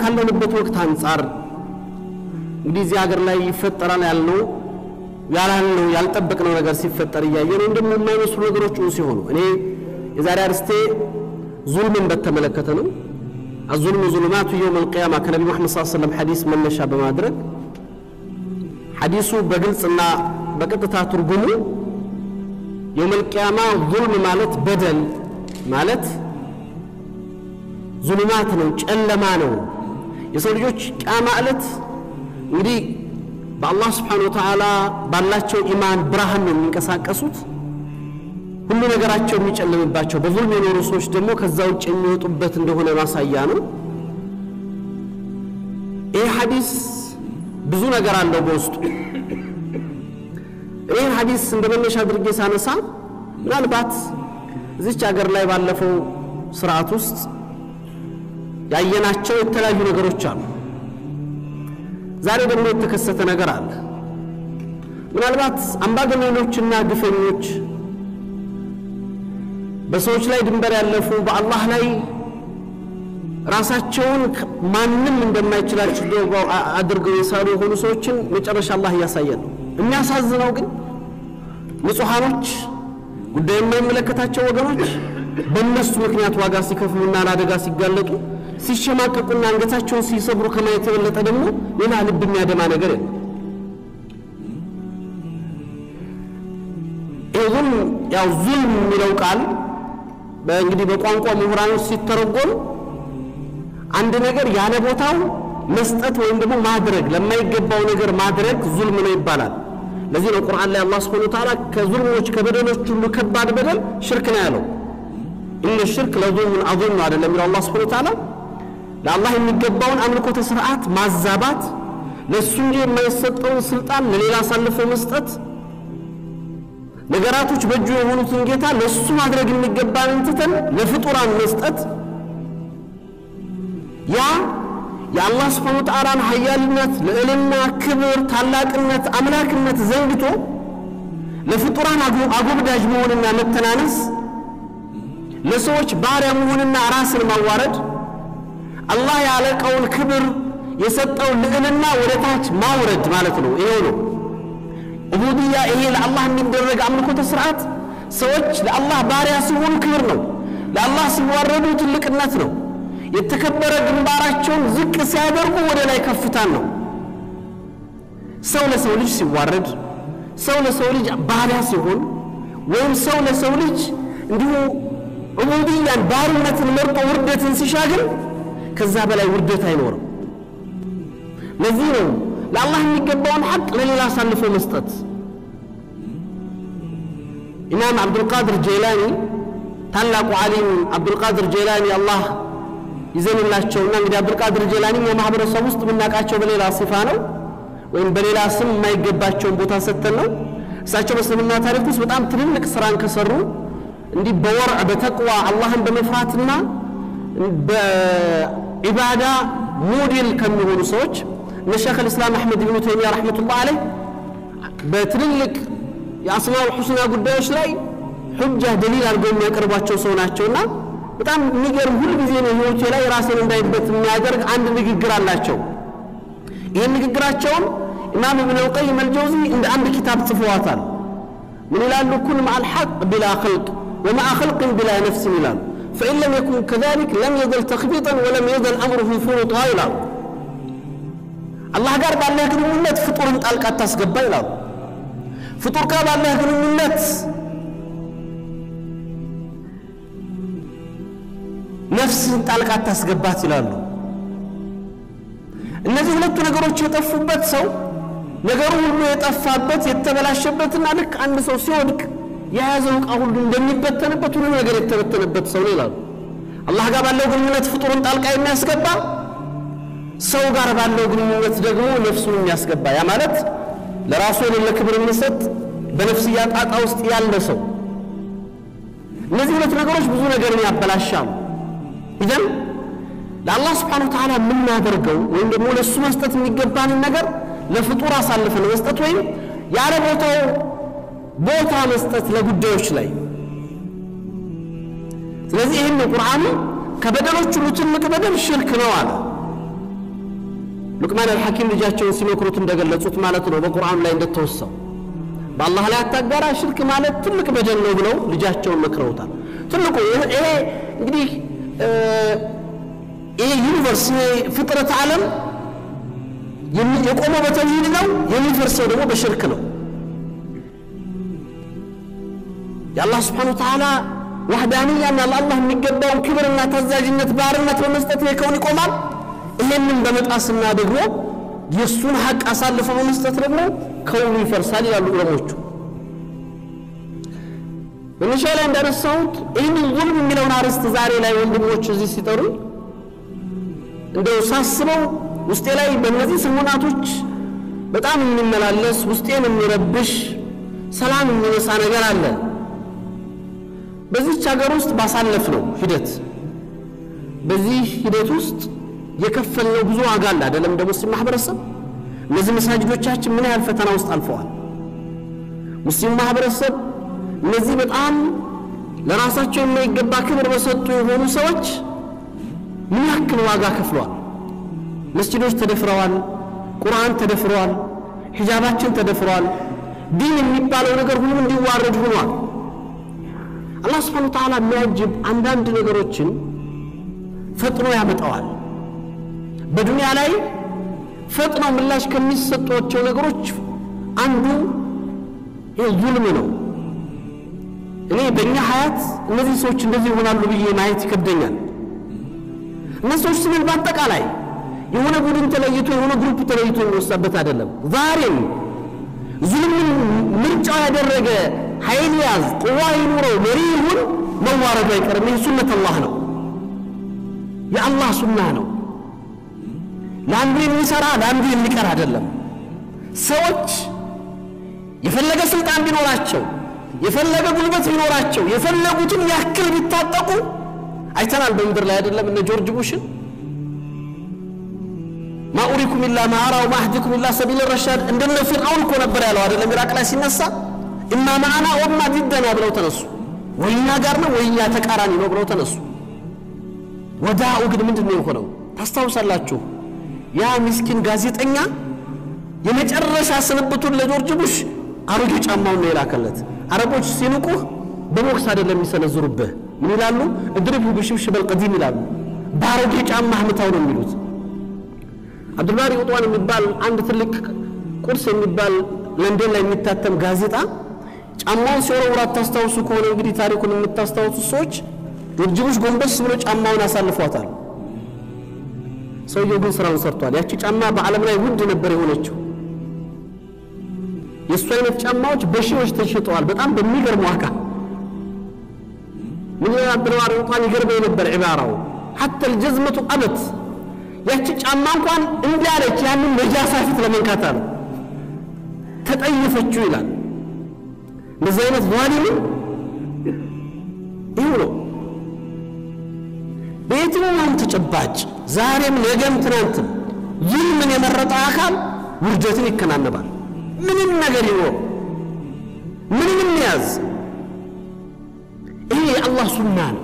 ካለንበት ወቅት አንፃር እንግዲህ እዚህ ሀገር ላይ ይፈጠራል ያልነው ያልጠበቅነው ነገር ሲፈጠር እያየን እንደም የማይመስሉ ነገሮች ሲሆኑ እኔ የዛሬ አርስቴ ዙልምን በተመለከተ ነው الظلم ظلمات يوم القيامة كان النبي محمد صلى الله عليه وسلم حديث من نشا بمادرك حديثه بقلصنا بقطتا ترجمه يوم القيامة ظلم مالت بدل مالت ظلمات ነው ጨለማ ነው የሰው ልጆች ቂያማ ማለት እንግዲህ በአላህ Subhanahu Wa Ta'ala ባላቸው ኢማን ብርሃን ነው የሚንቀሳቀሱት ሁሉ ነገራቸው የሚጨልምባቸው በዙልም የኖሩ ሰዎች ደግሞ ከዛው ውጭ የሚወጡበት እንደሆነ ማሳያ ነው ይሄ ሐዲስ ብዙ ነገር አለው በውስጡ ይሄ ሐዲስ እንደመነሻ አድርጌ ሳነሳ ምናልባት እዚች ሀገር ላይ ባለፈው ስርዓት ውስጥ ያየናቸው የተለያዩ ነገሮች አሉ ዛሬ ደግሞ የተከሰተ ነገር አለ ምናልባት አምባገነኖችና ግፈኞች በሰዎች ላይ ድንበር ያለፉ በአላህ ላይ ራሳቸውን ማንንም እንደማይችላቸው አድርገው የሳሉ ሆኑ ሰዎችን መጨረሻ አላህ ያሳያል የሚያሳዝነው ግን ንጹሃኖች ጉዳይ የማይመለከታቸው ወገኖች በእነሱ ምክንያት ዋጋ ሲከፍሉና ለአደጋ ሲጋለጡ ሲሸማቀቁና አንገታቸውን ሲሰብሩ ከማየት የበለጠ ደግሞ ሌላ ልብ የሚያደማ ነገር የለም ይሁን ያው ዙልም የሚለው ቃል በእንግዲህ በቋንቋ ምሁራኖች ሲተረጎም አንድ ነገር ያለ ቦታው መስጠት ወይም ደግሞ ማድረግ ለማይገባው ነገር ማድረግ ዙልም ነው ይባላል ለዚህ ነው ቁርአን ላይ አላህ Subhanahu Wa Ta'ala ከዙልሞች ከበደሎች ሁሉ ከባድ በደል ሽርክ ነው ያለው إن الشرك لظلم عظيم على الأمر الله سبحانه وتعالى لله የሚገባውን አምልኮተ ስርዓት ማዛባት ለሱ እንጂ የማይሰጠው ስልጣን ለሌላ አሳልፎ መስጠት ነገራቶች በእጁ የሆኑትን ጌታ ለሱ ማድረግ የሚገባንን ትተን ለፍጡራን መስጠት ያ የአላህ Subhanahu Wa Ta'ala ኃያልነት ለእልና ክብር ታላቅነት አምላክነት ዘንግቶ ለፍጡራን አጎብዳጅ መሆንና መተናነስ ለሰዎች ባሪያ መሆንና ራስን ማዋረድ አላህ ያለቀውን ክብር የሰጠው ለእልና ወደታች ማውረድ ማለት ነው ይሄ ነው ዑቡድያ ይሄ ለአላህ የሚደረግ አምልኮተ ስርዓት ሰዎች ለአላህ ባሪያ ሲሆኑ ክብር ነው ለአላህ ሲዋረዱ ትልቅነት ነው የተከበረ ግንባራቸውን ዝቅ ሲያደርጉ ወደ ላይ ከፍታን ነው ሰው ለሰው ልጅ ሲዋረድ ሰው ለሰው ልጅ ባሪያ ሲሆን ወይም ሰው ለሰው ልጅ እንዲሁ ዑቡድያን ባርነትን መርጦ ውርደትን ሲሻገር ከዛ በላይ ውርደት አይኖርም ለዚህ ነው ለአላህ የሚገባውን ሐቅ ለሌላ አሳልፎ መስጠት ኢማም አብዱል ቃድር ጀይላኒ ታላቁ ዓሊም አብዱል ቃድር ጀይላኒ አላህ ይዘንላቸውና እንግዲህ አብዱል ቃድር ጀይላኒ የማህበረሰብ ውስጥ ምናቃቸው በሌላ ሲፋ ነው ወይም በሌላ ስም የማይገባቸው ቦታ ሰተን ነው እሳቸው በስልምና ታሪክ ውስጥ በጣም ትልልቅ ስራን ከሰሩ እንዲህ በወርዕ በተቅዋ አላህን በመፍራትና በኢባዳ ሞዴል ከሚሆኑ ሰዎች ለሼኽ الاسلام احمد ابن تيميه رحمه الله عليه በትልልቅ የአስማኡ الحسنى ጉዳዮች ላይ ሁጃ ደሊል አድርገው የሚያቀርቧቸው ሰው ናቸውና በጣም የሚገርም ሁሉ ጊዜ ነው ህይወቴ ላይ ራሴን እንዳይበት የሚያደርግ አንድ ንግግር አላቸው ይሄን ንግግራቸውን ኢማም ኢብኑ القيم الجوزي እንደ አንድ ኪታብ ጽፈዋታል ምን ይላሉ ኩል مع الحق بلا خلق ومع خلق بلا نفس ይላሉ فإن لم يكن كذلك لم يزل تخبيطا ولم يزل أمره فرطا ይላሉ الله ጋር ባለ ግንኙነት ፍጡርን ጣልቃ ታስገባ ይላሉ ፍጡር ጋር ባለ ግንኙነት ነፍስን ጣልቃ ታስገባት ይላሉ እነዚህ ሁለቱ ነገሮች የጠፉበት ሰው ነገሩ ሁሉ የጠፋበት የተበላሸበትና ልክ አንድ ሰው ሲወድቅ የያዘው ዕቃ ሁሉ እንደሚበተንበት ሁሉ ነገር የተበተነበት ሰው ነው ይላሉ አላህ ጋር ባለው ግንኙነት ፍጡርን ጣልቃ የሚያስገባ ሰው ጋር ባለው ግንኙነት ደግሞ ነፍሱን የሚያስገባ ያ ማለት ለራሱ ለክብር የሚሰጥ በነፍስያ ጣጣ ውስጥ ያለ ሰው እነዚህ ሁለት ነገሮች ብዙ ነገርን ያበላሻሉ ኢዘን ለአላህ Subhanahu Wa Ta'ala ምን ያደርገው ወይም ደግሞ ለሱ መስጠት የሚገባን ነገር ለፍጡር አሳልፈን መስጠት ወይም ያለ ቦታው ቦታ መስጠት ለጉዳዮች ላይ ስለዚህ ይሄን ቁርአን ከበደሎች ሁሉ ትልቅ በደል ሽርክ ነው አለ ሉቅማን አልሐኪም ልጃቸውን ሲመክሩት እንደገለጹት ማለት ነው በቁርአን ላይ እንደተወሰው በአላህ ላይ አታጋራ ሽርክ ማለት ትልቅ በደል ነው ብለው ልጃቸውን መክረውታል ትልቁ ይሄ እንግዲህ ይሄ ዩኒቨርስ ፍጥረት ዓለም የቆመው በተውሂድ ነው የሚፈርሰው ደግሞ በሽርክ ነው የአላህ Subhanahu Wa Ta'ala ወህዳንያና ለአላህ የሚገባውን ክብርና ተዛዥነት ባርነት በመስጠት የከውን ይቆማል ይሄንን በመጣስና ደግሞ የሱን ሐቅ አሳልፎ በመስጠት ደግሞ ከውን ይፈርሳል ይላሉ ዑለሞቹ በመሻላ እንደረሳሁት ይሄንን ዙልም የሚለውን አርስት ዛሬ ላይ ወንድሞች እዚህ ሲጠሩ እንደው ሳስበው ውስጤ ላይ በእነዚህ ስሙናቶች በጣም የሚመላለስ ውስጤን የሚረብሽ ሰላም የሚነሳ ነገር አለ በዚህ ሀገር ውስጥ ባሳለፍነው ሂደት በዚህ ሂደት ውስጥ የከፈልነው ብዙ ዋጋ አለ አይደለም እንደ ሙስሊም ማህበረሰብ እነዚህ መስጊዶቻችን ምን ያህል ፈተና ውስጥ አልፈዋል ሙስሊም ማህበረሰብ እነዚህ በጣም ለራሳቸው የማይገባ ክብር በሰጡ የሆኑ ሰዎች ምን ያክል ዋጋ ከፍለዋል መስጊዶች ተደፍረዋል ቁርአን ተደፍረዋል ሂጃባችን ተደፍረዋል ዲን የሚባለው ነገር ሁሉ እንዲዋረድ ሆኗል አላህ Subhanahu Wa Ta'ala የሚያጅብ አንዳንድ ነገሮችን ፈጥኖ ያመጣዋል በዱንያ ላይ ፈጥኖ ምላሽ ከሚሰጧቸው ነገሮች አንዱ የዙልም ነው እኔ በእኛ ሀያት እነዚህ ሰዎች እንደዚህ ይሆናሉ ብዬ ማየት ይከብደኛል እነዚህ ሰዎች ምን በአጠቃላይ የሆነ ቡድን ተለይቶ የሆነ ግሩፕ ተለይቶ የሚወጣበት አይደለም ዛሬም ዙልምን ምርጫው ያደረገ ኃይል ያዝ ቁዋ ይኑረው መሪ ይሁን መዋረዱ አይቀርም ይህ ሱነት አላህ ነው የአላህ ሱና ነው ለአንዱ የሚሰራ ለአንዱ የሚቀር አይደለም ሰዎች የፈለገ ስልጣን ቢኖራቸው የፈለገ ጉልበት ቢኖራቸው የፈለጉትን ያክል ቢታጠቁ አይተናል በመድር ላይ አይደለም እነ ጆርጅ ቡሽን ما أريكم إلا ما أرى وما أهديكم إلا سبيل الرشاد عندنا فرعون كون نبر ያለው አይደለም ኢራቅ ላይ ሲነሳ إما معنا وما ضدنا ብለው ተነሱ ወይኛ ጋር ነው ወይኛ ተቃራኒ ነው ብለው ተነሱ ወዳኡ ግን ምንድነው የሆነው ታስታውሳላችሁ ያ ምስኪን ጋዜጠኛ የመጨረሻ ስንብቱን ለጆርጅ ቡሽ አሮጌ ጫማውን ነው የላከለት አረቦች ሲንቁ በቦክስ አይደለም የሚሰነዝሩብህ ምን ይላሉ እድርቡ በሽብሽብ القديم ይላሉ ባሮጌ ጫማ ህምታው ነው የሚሉት አብዱላሪ ኡጥዋን የሚባል አንድ ትልቅ ቁርስ የሚባል ለንደን ላይ የሚታተም ጋዜጣ ጫማውን ሲወረውራት ታስታውሱ ከሆነ እንግዲህ ታሪኩን የምታስታውሱ ሰዎች ጆርጅ ቡሽ ጎንበስ ብሎ ጫማውን አሳልፏታል ሰውየው ግን ስራውን ሰርቷል ያቺ ጫማ በዓለም ላይ ውድ ነበር የሆነችው የሱ አይነት ጫማዎች በሺዎች ተሽጠዋል በጣም በሚገርም ዋጋ ምን ያብራሩ እንኳን ይገርመኝ ነበር ኢባራው حتى الجزمه قبت ያቺ ጫማ እንኳን እንዲያለች ያንን ነጃሳ ፊት ለመንካት አለ ተጠይፈችው ይላል እንደዚህ አይነት ዛሊም ይሁን በየትኛውም ተጨባጭ ዛሬም ነገም ትናንትም ምን የመረጠ አካል ውርደትን ይከናነባል ምንም ነገር ይኖር ምንም ያዝ ይሄ አላህ ሱና ነው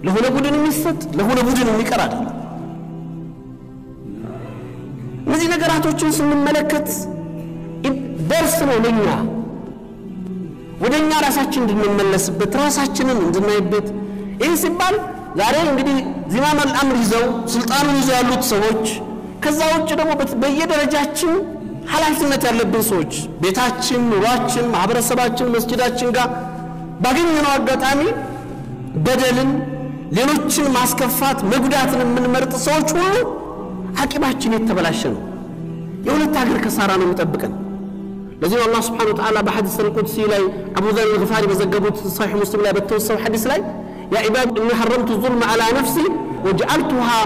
ለሆነ ቡድን የሚሰጥ ለሆነ ቡድን የሚቀር አይደለም እነዚህ ነገራቶችን ስንመለከት ደርስ ነው ለኛ ወደኛ ራሳችን እንድንመለስበት ራሳችንን እንድናይበት ይሄ ሲባል ዛሬ እንግዲህ ዚማም አልአምር ይዘው ስልጣኑን ይዘው ያሉት ሰዎች ከዛው ውጭ ደግሞ በየደረጃችን ኃላፊነት ያለብን ሰዎች ቤታችን ኑሯችን ማህበረሰባችን መስጊዳችን ጋር ባገኘነው አጋጣሚ በደልን ሌሎችን ማስከፋት መጉዳትን የምንመርጥ ሰዎች ሁሉ አቂባችን የተበላሸ ነው የሁለት ሀገር ከሳራ ነው የሚጠብቀን ለዚህ አላህ Subhanahu Wa Ta'ala በሐዲስ القدسي ላይ አቡ ዘር الغفاري በዘገቡት صحيح مسلم ላይ በተወሰው ሐዲስ ላይ يا عباد إني حرمت الظلم على نفسي وجعلتها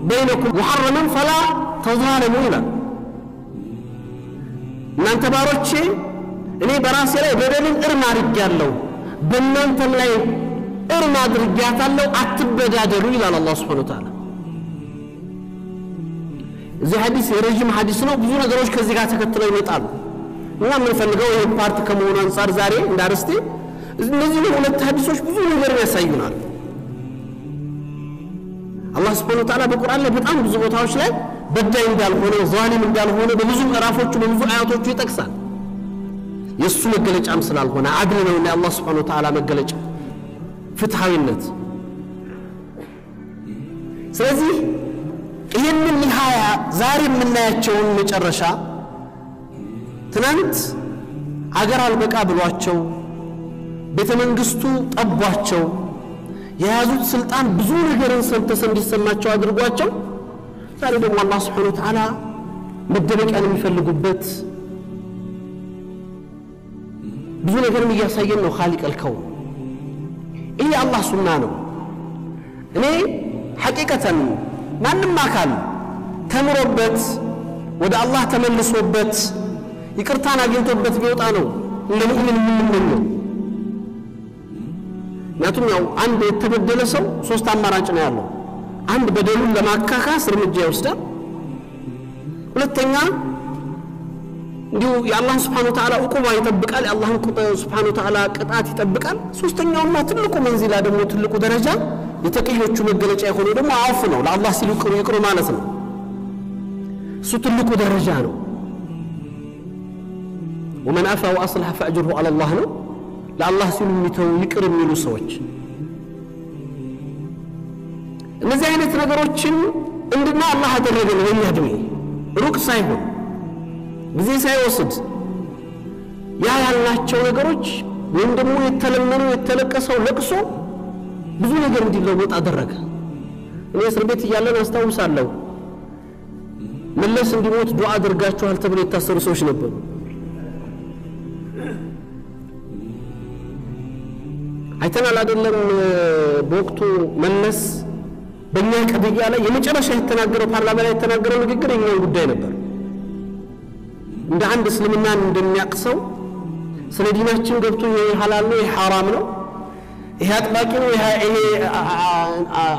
بينكم محرما فلا تظالموا እናንተ ባሮቼ እኔ በራሴ ላይ በደልን እርም አድርጌያለሁ በእናንተ ላይ እርም አድርጌያታለሁ አትበዳደሉ ይላል አላህ Subhanahu Wa Ta'ala እዚህ ሐዲስ የረጅም ሐዲስ ነው ብዙ ነገሮች ከዚህ ጋር ተከትለው ይመጣሉ እና ምን ፈልገው ይሄ ፓርት ከመሆኑ አንፃር ዛሬ እንዳርስቲ እነዚህ ሁለት ሐዲሶች ብዙ ነገር ያሳዩናል አላህ Subhanahu Wa Ta'ala በቁርአን ላይ በጣም ብዙ ቦታዎች ላይ በዳይ እንዳልሆነ ዛሊም እንዳልሆነ በብዙ ምዕራፎቹ በብዙ አያቶቹ ይጠቅሳል የሱ መገለጫም ስላልሆነ አድል ነውና አላህ Subhanahu Wa Ta'ala መገለጫ ፍትሃዊነት ስለዚህ ይሄንን ንሃያ ዛሬ የምናያቸውን መጨረሻ ትናንት አገር አልበቃ ብሏቸው ቤተ መንግስቱ ጠቧቸው የያዙት ስልጣን ብዙ ነገርን እንዲሰማቸው አድርጓቸው ዛሬ ደግሞ አላህ Subhanahu Wa Ta'ala መደበቂያን የሚፈልጉበት ብዙ ነገርን እያሳየን ነው خالق الكون ይሄ አላህ ሱና ነው እኔ ሐቂቀተን ማንንም አካል ተምሮበት ወደ አላህ ተመልሶበት ይቅርታን አግኝቶበት ቢወጣ ነው ለሙእሚን የምንመኘው ምክንያቱም ያው አንድ የተበደለ ሰው ሶስት አማራጭ ነው ያለው አንድ በደሉን ለማካካስ እርምጃ ይወስዳል ሁለተኛ እንዲሁ የአላህ Subhanahu Wa Ta'ala ዕቁባ ይጠብቃል የአላህን Subhanahu Wa Ta'ala ቅጣት ይጠብቃል ሶስተኛውና ትልቁ መንዚላ ደግሞ ትልቁ ደረጃ የተቀዮቹ መገለጫ የሆነው ደግሞ አፍ ነው ለአላህ ሲሉ ይቅሩ ማለት ነው እሱ ትልቁ ደረጃ ነው ومن عفا واصلح فاجره على الله ነው ለአላህ ሲሉ የሚተው ይቅር የሚሉ ሰዎች እነዚህ አይነት ነገሮችን እንድና አላህ አደረገን ወይም ያድሜ ሩቅ ሳይሆን ጊዜ ሳይወስድ ያ ያላቸው ነገሮች ወይም ደግሞ የተለመነው የተለቀሰው ለቅሶ ብዙ ነገር እንዲለወጥ አደረገ እኔ እስር ቤት እያለን አስተውሳለሁ መለስ እንዲሞት ዱዓ አድርጋችኋል ተብሎ የታሰሩ ሰዎች ነበሩ አይተናል አይደለም በወቅቱ መለስ በእኛ ቀድያ ላይ የመጨረሻ የተናገረው ፓርላማ ላይ የተናገረው ንግግር የኛ ጉዳይ ነበር እንደ አንድ እስልምናን እንደሚያቅሰው ስለ ዲናችን ገብቶ ይሄ ሐላል ነው ይሄ ሐራም ነው ይሄ አጥባቂ ነው ይሄ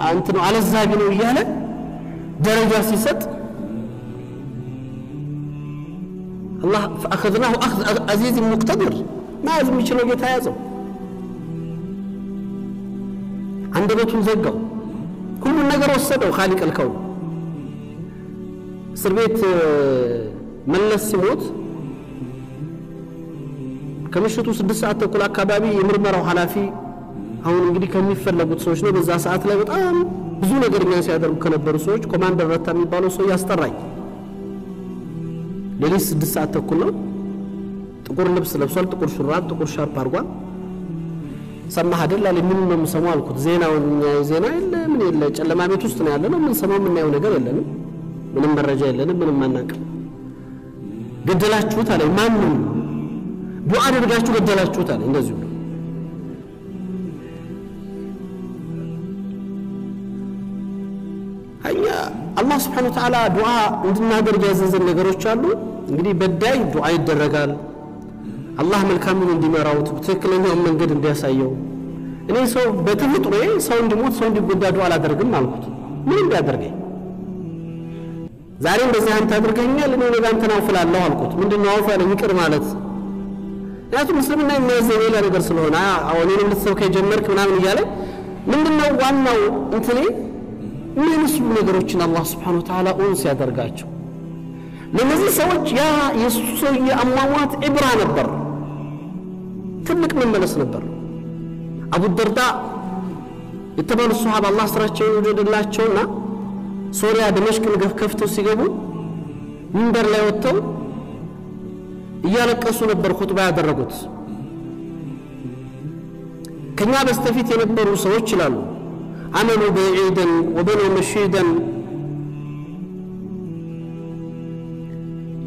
አንተ ነው አለዛቢ ነው ይያለ ደረጃ ሲሰጥ الله فاخذناه اخذ عزيز مقتدر ما لازم يشيلوا ጌታ ያዘው አንደበቱን ዘጋው ሁሉ ነገር ወሰደው خالق الكون እስር ቤት መለስ ሲሞት ከምሽቱ 6 ሰዓት ተኩል አካባቢ የምርመራው ኃላፊ አሁን እንግዲህ ከሚፈለጉት ሰዎች ነው በዛ ሰዓት ላይ በጣም ብዙ ነገርኛ ሲያደርጉ ከነበሩ ሰዎች ኮማንደር ረታ የሚባለው ሰው ያስጠራኝ ለሊት 6 ሰዓት ተኩል ነው ጥቁር ልብስ ለብሷል ጥቁር ሹራብ ጥቁር ሻርፕ አርጓል ሰማህ አይደል አለ ምን ነው የምሰማው አልኩት ዜናውን ዜና የለ ምን የለ ጨለማ ቤት ውስጥ ነው ያለነው ምን ሰማው ምን ያው ነገር የለንም ምንም መረጃ የለንም ምንም ማናቀ ገደላችሁት አለ ማን ነው ዱዓ አድርጋችሁ ገደላችሁት አለ እንደዚህ ነው አያ አላህ Subhanahu Wa Ta'ala ዱዓ እንድናደርግ ያዘዘን ነገሮች አሉ እንግዲህ በዳይ ዱዓ ይደረጋል አላህ መልካሙን እንዲመራው ትክክለኛው መንገድ እንዲያሳየው እኔ ሰው በተፈጥሮ ሰው እንዲሞት ሰው እንዲጎዳ ዱዓ አላደርግም አልኩት ምን እንዲያደርገኝ ዛሬ እንደዚህ አንተ አድርገኛል እኔ ነገ አንተን አውፍላለሁ አልኩት ምንድነው አውፋለ ይቅር ማለት ያቱ ሙስሊምና የሚያዘው ሌላ ነገር ስለሆነ አሁን እኔ ልትሰው ከጀመርክ ምናምን ይያለ ምንድነው ዋናው እንትኔ ምንስ ነገሮችን አላህ Subhanahu Wa Ta'ala ኡንስ ያደርጋቸው ለነዚህ ሰዎች ያ ኢየሱስ የአማማት ኢብራ ነበር ትልቅ መመለስ ነበር አቡ ደርዳ የተባሉ ሱሐባ አላህ ስራቸውን ወደደላቸውና ሶሪያ ደመሽቅን ከፍተው ሲገቡ መንበር ላይ ወጥተው እያለቀሱ ነበር ኹጥባ ያደረጉት ከኛ በስተፊት የነበሩ ሰዎች ይላሉ عملوا بعيدا وبنوا مشيدا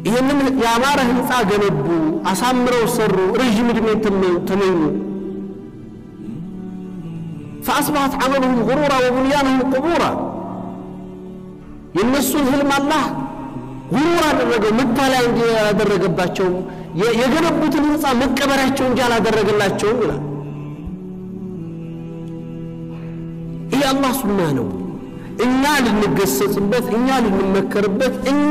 ይሄንን ያማረ ህንጻ ገነቡ አሳምረው ሰሩ ረጅም እድሜ ተመኙ فاصبحت عملهم غرورا وبنيانهم قبورا የነሱን ህልም አላህ ጉሩር አደረገው መታለያ ያደረገባቸው የገነቡትን ህንጻ መቀበራቸው እንጂ አላደረገላቸው ይላል ይሄ አላህ ሱና ነው እኛ ልንገሰጽበት እኛ ልንመከርበት እኛ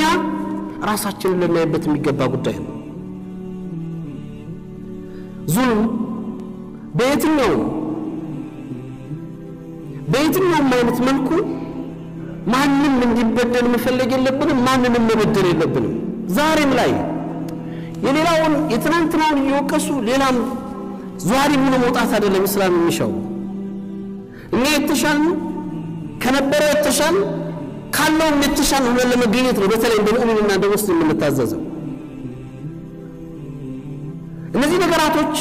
ራሳችንን ለማይበት የሚገባ ጉዳይ ነው ዙልም በየትኛው አይነት መልኩ ማንንም እንዲበደል መፈለግ የለብንም ማንንም መበደል የለብንም ዛሬም ላይ የሌላውን የትናንትናውን እየወቀሱ ሌላም ዛሬም ሆነ መውጣት አይደለም እስላም የሚሻው እኛ የተሻልን ከነበረው የተሻል ካለው የተሻል ሆነ ለመገኘት ነው በተለይ እንደ ሙእሚንና እንደ ሙስሊም የምንታዘዘው እነዚህ ነገራቶች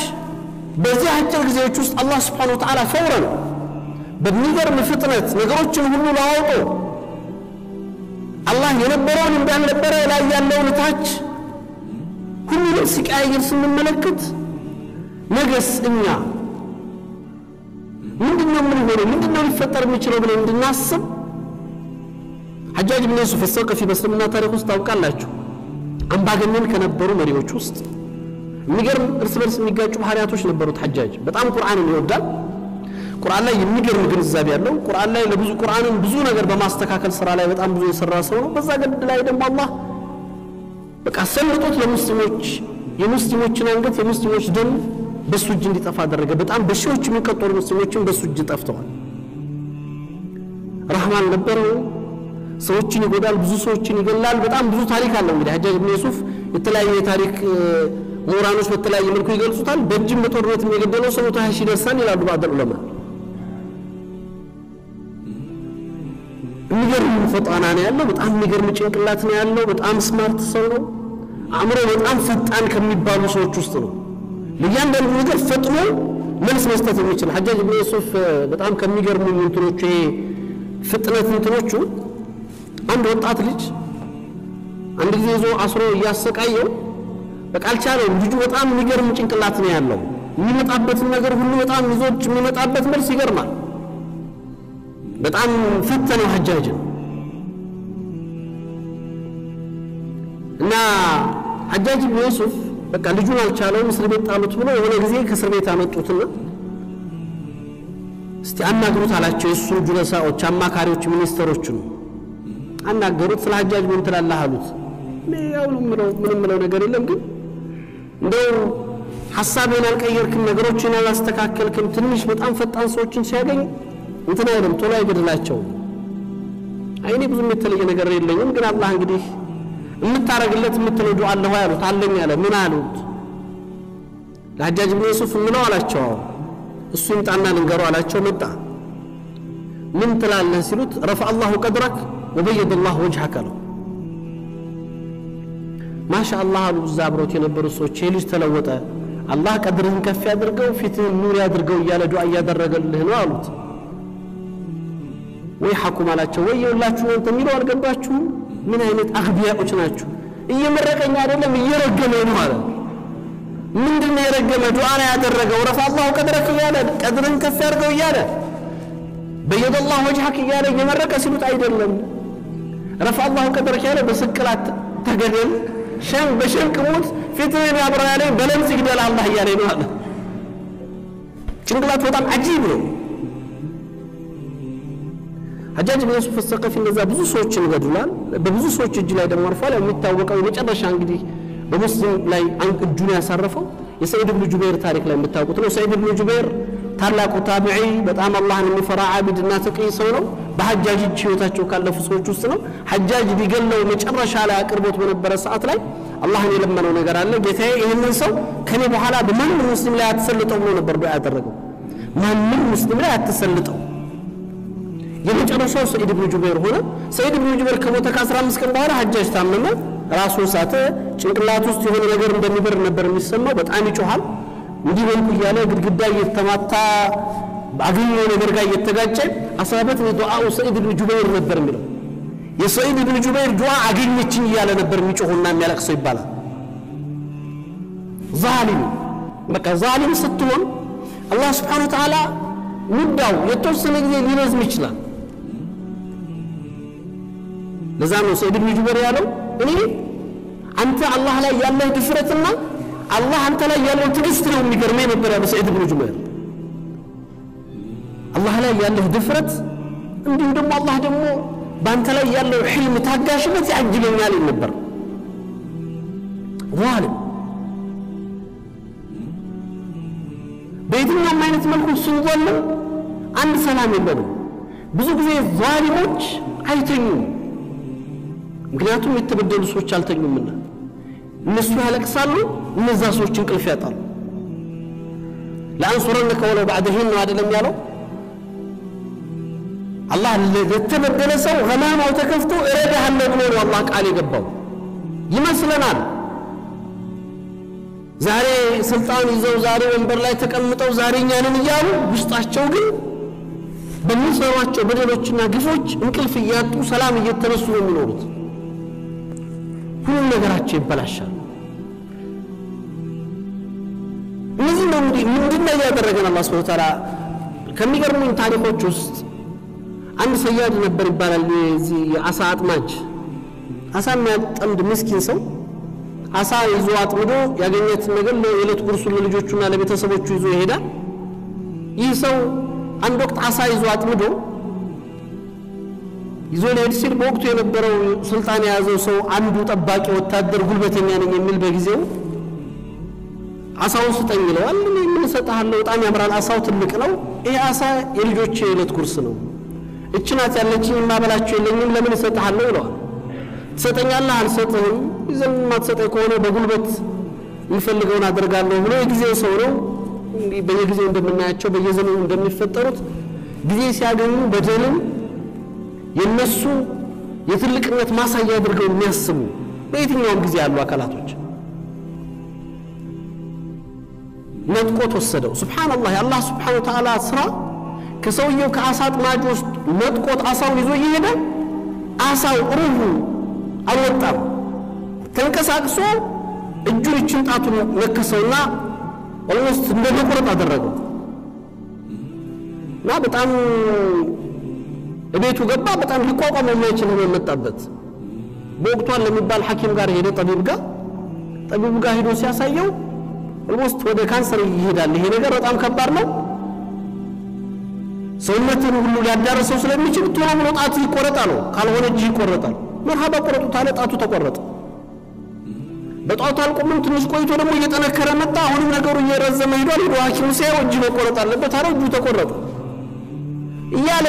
በዚህ አጭር ጊዜዎች ውስጥ አላህ Subhanahu Wa Ta'ala ፈውረን በሚገርም ፍጥነት ነገሮችን ሁሉ ላወጡ አላህ የነበረውን እንዳልነበረ ላይ ያለውን ታች ሁሉንም ሲቀያየር ስንመለከት ነገስ እኛ ምንድነው ምን ሆነ ምንድነው ሊፈጠር የሚችለው ብለን እንድናስብ ሐጃጅ ኢብኑ ዩሱፍ الثقفي በእስልምና ታሪክ ውስጥ ታውቃላችሁ አምባገነን ከነበሩ መሪዎች ውስጥ የሚገርም እርስ በርስ የሚጋጩ ባህሪያቶች ነበሩት ሐጃጅ በጣም ቁርአንን ይወዳል ቁርአን ላይ የሚገርም ግንዛቤ ያለው ቁርአን ላይ ለብዙ ቁርአንን ብዙ ነገር በማስተካከል ስራ ላይ በጣም ብዙ የሰራ ሰው ነው በዛ ገድ ላይ ደግሞ አላህ በቃ ሰልጦት ለሙስሊሞች የሙስሊሞችን አንገት የሙስሊሞች ደም በሱ እጅ እንዲጠፋ አደረገ በጣም በሺዎች የሚቆጠሩ ሙስሊሞችን በሱ እጅ ጠፍተዋል ረህማን ነበረው ሰዎችን ይጎዳል ብዙ ሰዎችን ይገላል በጣም ብዙ ታሪክ አለው እንግዲህ ሐጃጅ ኢብኑ ዩሱፍ የተለያየ ታሪክ ሙራኖች በተለያየ መልኩ ይገልጹታል በእጅም በጦርነት የሚገደለው ሰው 20 ይደርሳል ይላሉ ባድ ዑለማ የሚገርም ፈጣና ነው ያለው በጣም የሚገርም ጭንቅላት ነው ያለው በጣም ስማርት ሰው ነው አእምሮ በጣም ፈጣን ከሚባሉ ሰዎች ውስጥ ነው ለያንዳንዱ ነገር ፈጥኖ መልስ መስጠት የሚችል ሐጃጅ ኢብኑ ዩሱፍ በጣም ከሚገርሙ እንትኖቹ ፍጥነት እንትኖቹ አንድ ወጣት ልጅ አንድ ጊዜ ይዞ አስሮ ያሰቃየው በቃልቻለው ልጁ በጣም የሚገርም ጭንቅላት ነው ያለው የሚመጣበት ነገር ሁሉ በጣም ይዞች የሚመጣበት መልስ ይገርማል በጣም ፈተነው ሐጃጅ እና ሐጃጅ ኢብኑ ዩሱፍ በቃ ልጁን አልቻለው እስር ቤት ጣሉት ብሎ የሆነ ጊዜ ከእስር ቤት አመጡትና እስቲ አናግሩት አላቸው የሱ ጁለሳዎች አማካሪዎች ሚኒስተሮች ነው አናገሩት ስለ ሐጃጅ ምን ትላለህ አሉት ምንም ምለው ነገር የለም ግን እንደው ሐሳቤን አልቀየርክም ነገሮችን አላስተካከልክም ትንሽ በጣም ፈጣን ሰዎችን ሲያገኝ እንትና አይደለም ቶሎ አይገድላቸው አይኔ ብዙም የተለየ ነገር የለኝም ግን አላህ እንግዲህ የምታረግለት የምትለው ዱዓ አለ ወይ አሉት አለኝ አለ ምን አሉት ለሐጃጅ ኢብኑ ዩሱፍ ምነው አላቸው እሱ እንጣና ልንገሩ አላቸው መጣ ምን ትላለህ ሲሉት ረፈ አላሁ ቀድረክ ወበየደ الله وجهك له ما شاء الله አሉ ዛብሮት የነበሩ ሰዎች ልጅ ተለወጠ አላህ ቀድርህን ከፍ ያድርገው ፊትህን ኑር ያድርገው እያለ ዱዓ ያደረገልህ ነው አሉት ወይ ሐኩም አላቸው ወይ ይውላችሁ ነው ተሚለው አልገባችሁ ምን አይነት አግቢያዎች ናችሁ እየመረቀኝ አይደለም እየረገመ ነው አለ ምንድነው የረገመ ዱዓ ያደረገው ረፈ አላሁ ቀድረክ እያለ ቀድርህን ከፍ ያድርገው እያለ በየደ الله وجهك እያለ እየመረቀ ሲሉት አይደለም رفع الله قدرك ያለ በስቅላት ተገደል ሸም በሸንቅ ሞት ፊትህን ያብራ ያለ በለምጽ ይግደል አላህ ያለ ነው አለ ጭንቅላት በጣም አጂብ ነው ሐጃጅ ኢብኑ ዩሱፍ الثقفي እንደዛ ብዙ ሰዎችን ገድሏል በብዙ ሰዎች እጅ ላይ ደግሞ አርፏል የሚታወቀው የመጨረሻ እንግዲህ በሙስሊም ላይ እጁን ያሳረፈው የሰይድ ኢብኑ ጁበይር ታሪክ ላይ የምታውቁት ነው ሰይድ ኢብኑ ጁበይር ታላቁ ታቢዒ በጣም አላህን የሚፈራ ዓቢድና ተቂይ ሰው ነው በሐጃጅ እጅ ህይወታቸው ካለፉ ሰዎች ውስጥ ነው ሐጃጅ ቢገለው መጨረሻ ላይ አቅርቦት በነበረ ሰዓት ላይ አላህን የለመነው ነገር አለ ጌታዬ ይሄንን ሰው ከኔ በኋላ በማንም ሙስሊም ላይ አትሰልጠው ብሎ ነበር ዱዓ ያደረገው ማንም ሙስሊም ላይ አትሰልጠው የመጨረሻው ሰይድ ኢብኑ ጁበይር ሆነ ሰይድ ኢብኑ ጁበይር ከሞተ ከ15 ቀን በኋላ ሐጃጅ ታመመ ራሱን ሳተ ጭንቅላት ውስጥ የሆነ ነገር እንደሚበር ነበር የሚሰማው በጣም ይጮሃል እንዲህ ወንኩ ያለ ግድግዳ እየተማታ ባገኘው ነገር ጋር እየተጋጨ አሳበት ዱዓው ሰይድ ኢብኑ ጁበይር ነበር የሚለው የሰይድ ኢብኑ ጁበይር ዱዓ አገኘችኝ ያለ ነበር የሚጮህና የሚያለቅሰው ይባላል ዛሊም በቃ ዛሊም ስትሆን አላህ Subhanahu Wa Ta'ala ሙዳው የተወሰነ ጊዜ ሊረዝም ይችላል ለዛ ነው ሰይድ ኢብኑ ጁበይር ያለው እኔ አንተ አላህ ላይ ያለህ ድፍረትና አላህ አንተ ላይ ያለው ትግስት ነው የሚገርመኝ ነበር ያለው ሰይድ ኢብኑ ጁበይር አላህ ላይ ያለው ድፍረት እንዲሁም ደግሞ አላህ ደግሞ ባንተ ላይ ያለው ህልም ታጋሽነት ያጅለኛል ነበር ዛሊም በየትኛውም አይነት መልኩ ስንዘል አንድ ሰላም የለንም ብዙ ጊዜ ዛሊሞች አይተኙም ምክንያቱም የተበደሉ ሰዎች አልተኙምና እነሱ ያለቅሳሉ እነዛ ሰዎች እንቅልፍ ያጣሉ ለአንሱረነከ ወለው بعدهن ነው አይደለም ያለው አላህ ለተበደለ ሰው ገማማው ተከፍቶ እረዳሃለሁ ብሎ ነው አላህ ቃል የገባው ይመስለናል ዛሬ ስልጣን ይዘው ዛሬ ወንበር ላይ ተቀምጠው ዛሬኛንን ይያሉ ውስጣቸው ግን በሚሰሯቸው በደሎችና ግፎች እንቅልፍ ያጡ ሰላም እየተነሱ ነው የሚኖሩት ሁሉ ነገራቸው ይበላሻል እነዚህ ነው ምንድነው ያደረገን አላህ Subhanahu Wa Ta'ala ከሚገርሙኝ ታሪኮች ውስጥ አንድ ሰያድ ነበር ይባላል እዚህ አሳ አጥማጅ አሳ የሚያጠምድ ምስኪን ሰው አሳ ይዞ አጥምዶ ያገኘት ነገር ለየለት ጉርሱ ለልጆቹና ለቤተሰቦቹ ይዞ ይሄዳል ይህ ሰው አንድ ወቅት አሳ ይዞ አጥምዶ ይዞ ለሄድ ሲል በወቅቱ የነበረው ስልጣን ያዘው ሰው አንዱ ጠባቂ ወታደር ጉልበተኛ ነኝ የሚል በጊዜው አሳውን ስጠኝ ይለዋል ምን ሰጣሃለው በጣም ያምራል አሳው ትልቅ ነው ይሄ አሳ የልጆቼ የለት ጉርስ ነው እችናት ያለችኝ ማበላቸው የለኝም ለምን ሰጣሃለው ይለዋል ሰጠኛለህ አልሰጥህም ይዘን ማትሰጠኝ ከሆነ በጉልበት ይፈልገውን አደርጋለሁ ብሎ የጊዜው ሰው ነው በየጊዜው እንደምናያቸው በየዘመኑ እንደሚፈጠሩት ጊዜ ሲያገኙ በደልን የነሱ የትልቅነት ማሳያ አድርገው የሚያስቡ በየትኛውም ጊዜ ያሉ አካላቶች ነጥቆት ወሰደው ሱብሃንአላህ አላህ Subhanahu Wa Ta'ala ስራ ከሰውየው ከአሳጥ ማጅ ውስጥ ነጥቆት አሳውን ይዞ ይሄዳ አሳው ሩሁ አልወጣም ተንቀሳቅሶ እጁን ጭንጣቱን ነከሰውና ኦልሞስት እንደመቆረጥ አደረገው ና በጣም እቤቱ ገባ በጣም ሊቋቋመው የማይችል ሆኖ መጣበት በወቅቱ ለሚባል ሐኪም ጋር ሄደ ጠቢብ ጋር ሄዶ ሲያሳየው ኦልሞስት ወደ ካንሰር ይሄዳል ይሄ ነገር በጣም ከባድ ነው ሰውነቱን ሁሉ ሊያዳርሰው ስለሚችል ቶሎ ብሎ ጣቱ ይቆረጣል ካልሆነ እጅ ይቆረጣል መርሃባ ቆረጡ ታለ ጣቱ ተቆረጠ በጣቱ አልቆመም ትንሽ ቆይቶ ደግሞ እየተነከረ መጣ አሁንም ነገሩ እየረዘመ ሄዷል ሄዶ ሐኪሙ ሲያየው እጅ መቆረጥ አለበት አረ እጁ ተቆረጠ እያለ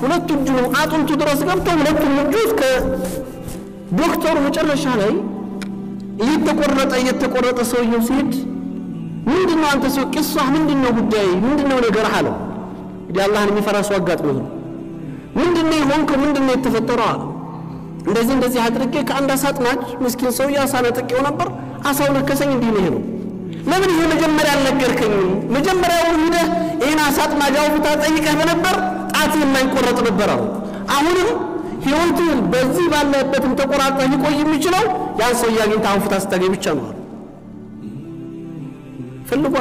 ሁለቱ እጁ አጥንቱ ድረስ ገብቶ ሁለቱ እጁ እስከ ዶክተሩ መጨረሻ ላይ እየተቆረጠ ሰውየው ሲሄድ ምንድነው አንተ ሰው ቂሷህ ምንድነው ጉዳይ ምንድነው ነገር አለው እንግዲህ አላህን የሚፈራ ሰው አጋጥሞ ነው ምንድነው ይሆንከው ምንድነው የተፈጠረው እንደዚህ አድርጌ ከአንድ አሳጥማጅ ምስኪን ሰው ያሳነጠቀው ነበር አሳው ነከሰኝ እንዲህ ነው ለምን ይሄ መጀመሪያ አልነገርከኝ መጀመሪያው ሄደ ይሄን አሳጥማጃው ብታጠይቀህ ነበር ጣት የማይቆረጥ ነበር አሁንም ህይወቱ በዚህ ባለበትም ተቆራጣ ሊቆይ የሚችለው ያን ሰው ያግኝታ አውፍታ ስታገኝ ብቻ ነው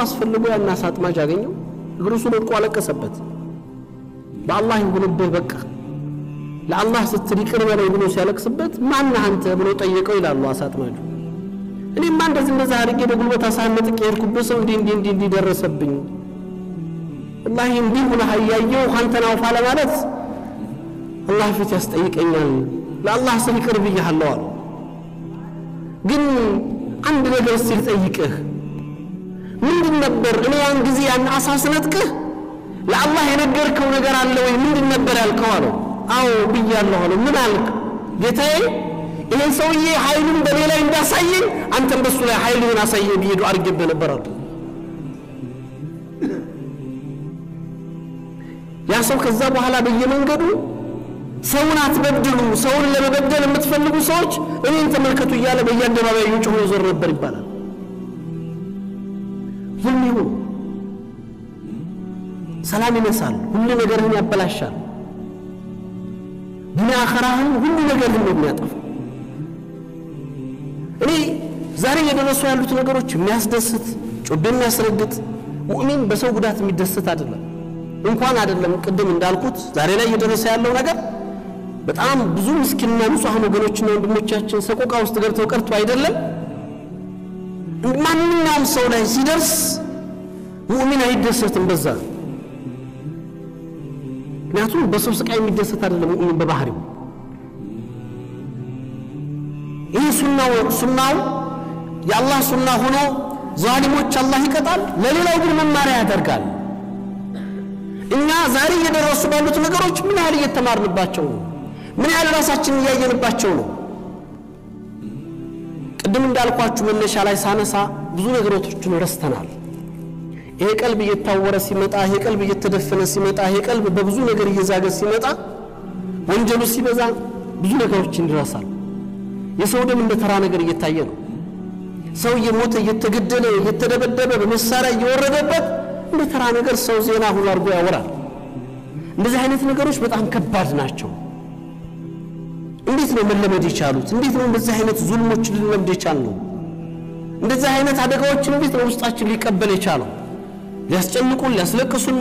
አስፈልጎ ያን አሳጥማጅ አገኘው እግሩን ወድቆ አለቀሰበት በአላህ ይሁንብህ በቃ ለአላህ ስትሪቅር በላይ ብሎ ሲያለቅስበት ማን አንተ ብሎ ጠየቀው ይላል አሳጥማጁ እኔማ እንደዚህ አድርጌ በጉልበት አሳነጥቄ ሄድኩበት ሰው እንዲህ ደረሰብኝ والله እንዲህ ሆነ ያያየው አንተናው ፋለ ማለት አላህ ፊት ያስጠይቀኛል ለአላህ ስሪቅር ብያለሁ ግን አንድ ነገር ሲጠይቅህ ምንድን ነበር እኔ ያን ጊዜ ያን አሳስነጥቅህ ለአላህ የነገርከው ነገር አለ ወይ ምንድን ነበር ያልከው አለው አው ብያለሁ አለው ምን አልክ ጌታዬ ይሄን ሰውዬ ኃይሉን በሌላ እንዳሳየኝ አንተም በሱ ላይ ኃይሉን አሳየኝ ቢሄዱ አርግብ ነበር አለው ያ ሰው ከዛ በኋላ በየመንገዱ ሰውን አትበድሉ ሰውን ለመበደል የምትፈልጉ ሰዎች እኔን ተመልከቱ እያለ በየአደባባዩ ጮሆ ይዞር ነበር ይባላል ሁሉ ሰላም ይነሳል ሁሉ ነገርን ያበላሻል ዱንያ አኺራህን ሁሉ ነገርን የሚያጠፋ እኔ ዛሬ የደረሱ ያሉት ነገሮች የሚያስደስት ጮቤና ያስረግጥ ሙእሚን በሰው ጉዳት የሚደሰት አይደለም እንኳን አይደለም ቅድም እንዳልኩት ዛሬ ላይ የደረሰ ያለው ነገር በጣም ብዙ ምስኪንና ንጹሃን ወገኖችና ወንድሞቻችን ሰቆቃ ውስጥ ገብተው ቀርቶ አይደለም ማንኛውም ሰው ላይ ሲደርስ ሙእሚን አይደሰትም በዛ ምክንያቱም በሰው ስቃይ የሚደሰት አይደለም ሙእሚን በባህሪው ይህ ሱናው የአላህ ሱና ሆኖ ዛሊሞች አላህ ይቀጣል ለሌላው ግን መማሪያ ያደርጋል እኛ ዛሬ እየደረሱ ባሉት ነገሮች ምን ያህል እየተማርንባቸው ነው? ምን ያህል ራሳችንን እያየንባቸው ነው? ቅድም እንዳልኳችሁ መነሻ ላይ ሳነሳ ብዙ ነገሮችን ረስተናል። ይሄ ቀልብ እየታወረ ሲመጣ፣ ይሄ ቀልብ እየተደፈነ ሲመጣ፣ ይሄ ቀልብ በብዙ ነገር እየዛገ ሲመጣ፣ ወንጀሉ ሲበዛ ብዙ ነገሮችን ይረሳል። የሰው ደም እንደ ተራ ነገር እየታየ ነው። ሰው እየሞተ እየተገደለ እየተደበደበ በመሳሪያ እየወረደበት እንደ ተራ ነገር ሰው ዜና ሁሉ አድርጎ ያወራል። እንደዚህ አይነት ነገሮች በጣም ከባድ ናቸው። እንዴት ነው መለመድ የቻሉት? እንዴት ነው እንደዚህ አይነት ዙልሞች ልንለምድ የቻልነው? እንደዚህ አይነት አደጋዎችን እንዴት ነው ውስጣችን ሊቀበል የቻለው? ሊያስጨንቁን ሊያስለቅሱን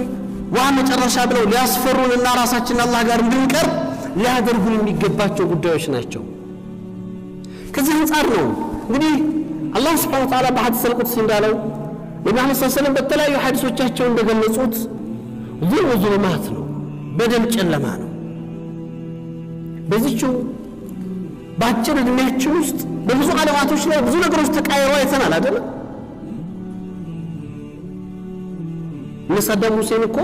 ዋ መጨረሻ ብለው ሊያስፈሩንና ራሳችን አላህ ጋር እንድንቀርብ ሊያደርጉን የሚገባቸው ጉዳዮች ናቸው። ከዚህ አንፃር ነው እንግዲህ አላህ Subhanahu Wa Ta'ala በሐዲስ አልቁድሲ እንዳለው ነብዩ መሐመድ ሰለላሁ ዐለይሂ ወሰለም በተለያዩ ሐዲሶቻቸው እንደገለጹት ዙልማት ነው፣ በደል ጨለማ ነው። በዚህው ባጭር እድሜያችን ውስጥ በብዙ ዓለማቶች ላይ ብዙ ነገሮች ተቃይረው አይተናል አይደል? ሰዳም ሁሴን እኮ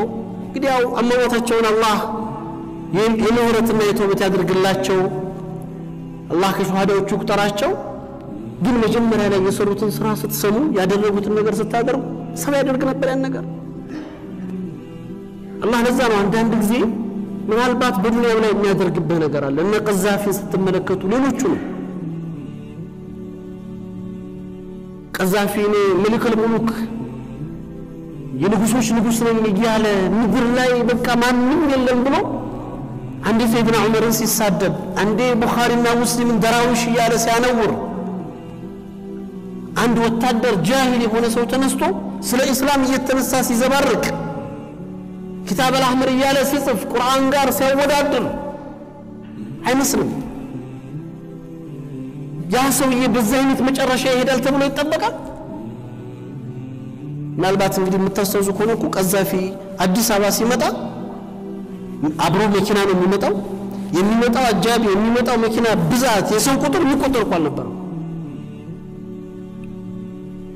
እንግዲህ ያው አማሞታቸውን አላህ የምህረትና የተውበት ያድርግላቸው፣ አላህ ከሸሃዳዎቹ ቁጥራቸው። ግን መጀመሪያ ላይ የሰሩትን ስራ ስትሰሙ ያደረጉትን ነገር ስታደርጉ ሰው ያደርግ ነበር ያን ነገር። አላህ ለዛ ነው አንዳንድ ጊዜ ምናልባት በዱንያው ላይ የሚያደርግበት ነገር አለ። እነ ቀዛፊ ስትመለከቱ ሌሎቹ ነው ቀዛፊ ነው መልከል ሙሉክ የንጉሶች ንጉስ ነኝ እያለ ምድር ላይ በቃ ማንም የለም ብሎ አንዴ ሰይድና ዑመርን ሲሳደብ፣ አንዴ ቡኻሪና ሙስሊምን ደራውሽ እያለ ሲያነውር፣ አንድ ወታደር ጃሂል የሆነ ሰው ተነስቶ ስለ እስላም እየተነሳ ሲዘባርቅ፣ ኪታብ አልአህመር እያለ ሲጽፍ፣ ቁርአን ጋር ሲያወዳድር አይመስልም። ያ ሰውዬ በዚህ አይነት መጨረሻ ይሄዳል ተብሎ ይጠበቃል? ምናልባት እንግዲህ የምታስተውዙ ከሆነ እኮ ቀዛፊ አዲስ አበባ ሲመጣ አብሮ መኪና ነው የሚመጣው አጃቢ የሚመጣው መኪና ብዛት የሰው ቁጥር የሚቆጠር እንኳን ነበር።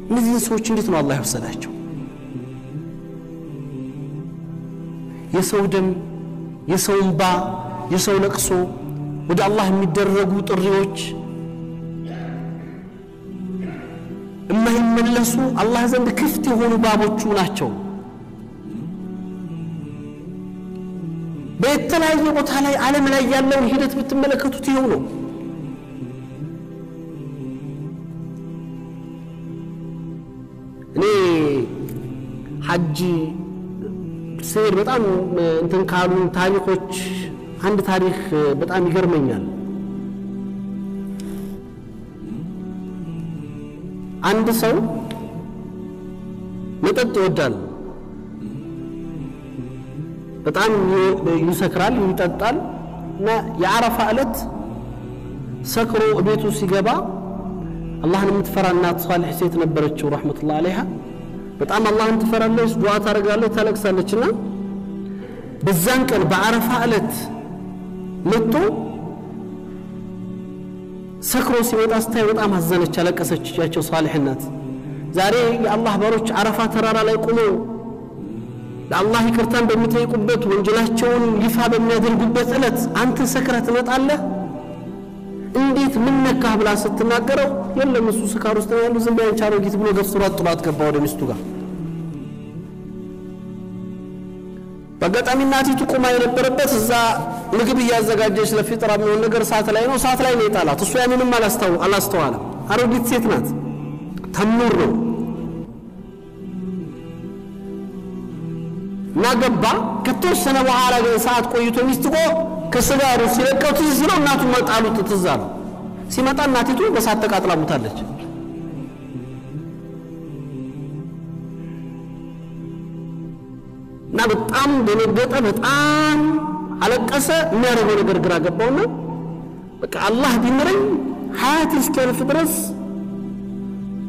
እነዚህ ሰዎች እንዴት ነው አላህ ያወሰዳቸው? የሰው ደም፣ የሰው እንባ፣ የሰው ለቅሶ፣ ወደ አላህ የሚደረጉ ጥሪዎች የማይመለሱ አላህ ዘንድ ክፍት የሆኑ ባቦቹ ናቸው። በተለያየ ቦታ ላይ ዓለም ላይ ያለውን ሂደት ብትመለከቱት ይሄው ነው። እኔ ሐጅ ሰይር በጣም እንትን ካሉ ታሪኮች አንድ ታሪክ በጣም ይገርመኛል። አንድ ሰው መጠጥ ይወዳል፣ በጣም ይሰክራል፣ ይጠጣል እና የዓረፋ ዕለት ሰክሮ ቤቱ ሲገባ አላህን የምትፈራ እናት ሷሊህ ሴት ነበረችው ረህመቱላህ ዐለይሃ። በጣም አላህን ትፈራለች፣ ዱዓ ታደርጋለች፣ ታለቅሳለችና በዛን ቀን በዓረፋ ዕለት መጥቶ ሰክሮ ሲወጣ ስታይ በጣም አዘነች፣ አለቀሰች። ያቸው ሷሊህ እናት ዛሬ የአላህ ባሮች ዓረፋ ተራራ ላይ ቆመው ለአላህ ይቅርታን በሚጠይቁበት ወንጀላቸውን ይፋ በሚያደርጉበት ዕለት አንተ ሰክረህ ትመጣለህ? እንዴት ምን ነካህ ብላ ስትናገረው የለም እሱ ስካር ውስጥ ነው ያለው ዝም ብሎ ያንቻለው ጊዜ ብሎ ገፍትሯት ጥሏት ገባ ወደ ሚስቱ ጋር። በአጋጣሚ እናቲቱ ቆማ የነበረበት እዛ ምግብ እያዘጋጀች ለፍጥራ የሚሆን ነገር ሰዓት ላይ ነው የጣላት። እሱ ያንንም አላስተዋለም። አሮጊት ሴት ናት፣ ተምኑር ነው እና ገባ። ከተወሰነ በኋላ ግን ሰዓት ቆይቶ ሚስቱ ከስጋሩ ሲለቀቱ ሲለው እናቱ መጣሉት ትዝ አለው። ሲመጣ እናቲቱ በሳት ተቃጥላ ሞታለች። እና በጣም ደነገጠ፣ በጣም አለቀሰ። የሚያደርገው ነገር ግራ ገባውና በቃ አላህ ቢምረኝ ሐያት እስኪያልፍ ድረስ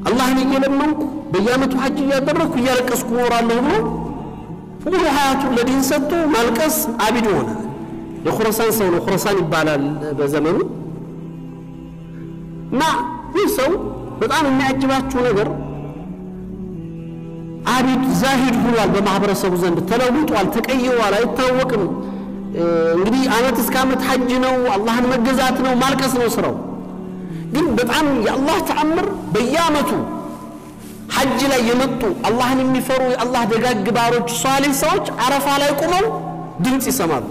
አላህን እየለመንኩ በየዓመቱ ሐጅ እያደረኩ እያለቀስኩ እኖራለሁ ብሎ ሙሉ ሐያቱን ለዲን ሰጥቶ ማልቀስ አቢድ ሆነ። የኹረሳን ሰው ነው፣ ኹረሳን ይባላል በዘመኑ። እና ይህ ሰው በጣም የሚያጅባችሁ ነገር ዓቢድ ዛሂድ ሆኗል በማህበረሰቡ ዘንድ ተለውጧል ተቀይሯል አይታወቅም እንግዲህ አመት እስከ አመት ሐጅ ነው አላህን መገዛት ነው ማልቀስ ነው ስራው ግን በጣም የአላህ ተአምር በየአመቱ ሐጅ ላይ የመጡ አላህን የሚፈሩ የአላህ ደጋግ ባሮች ሷሊህ ሰዎች አረፋ ላይ ቆመው ድምጽ ይሰማሉ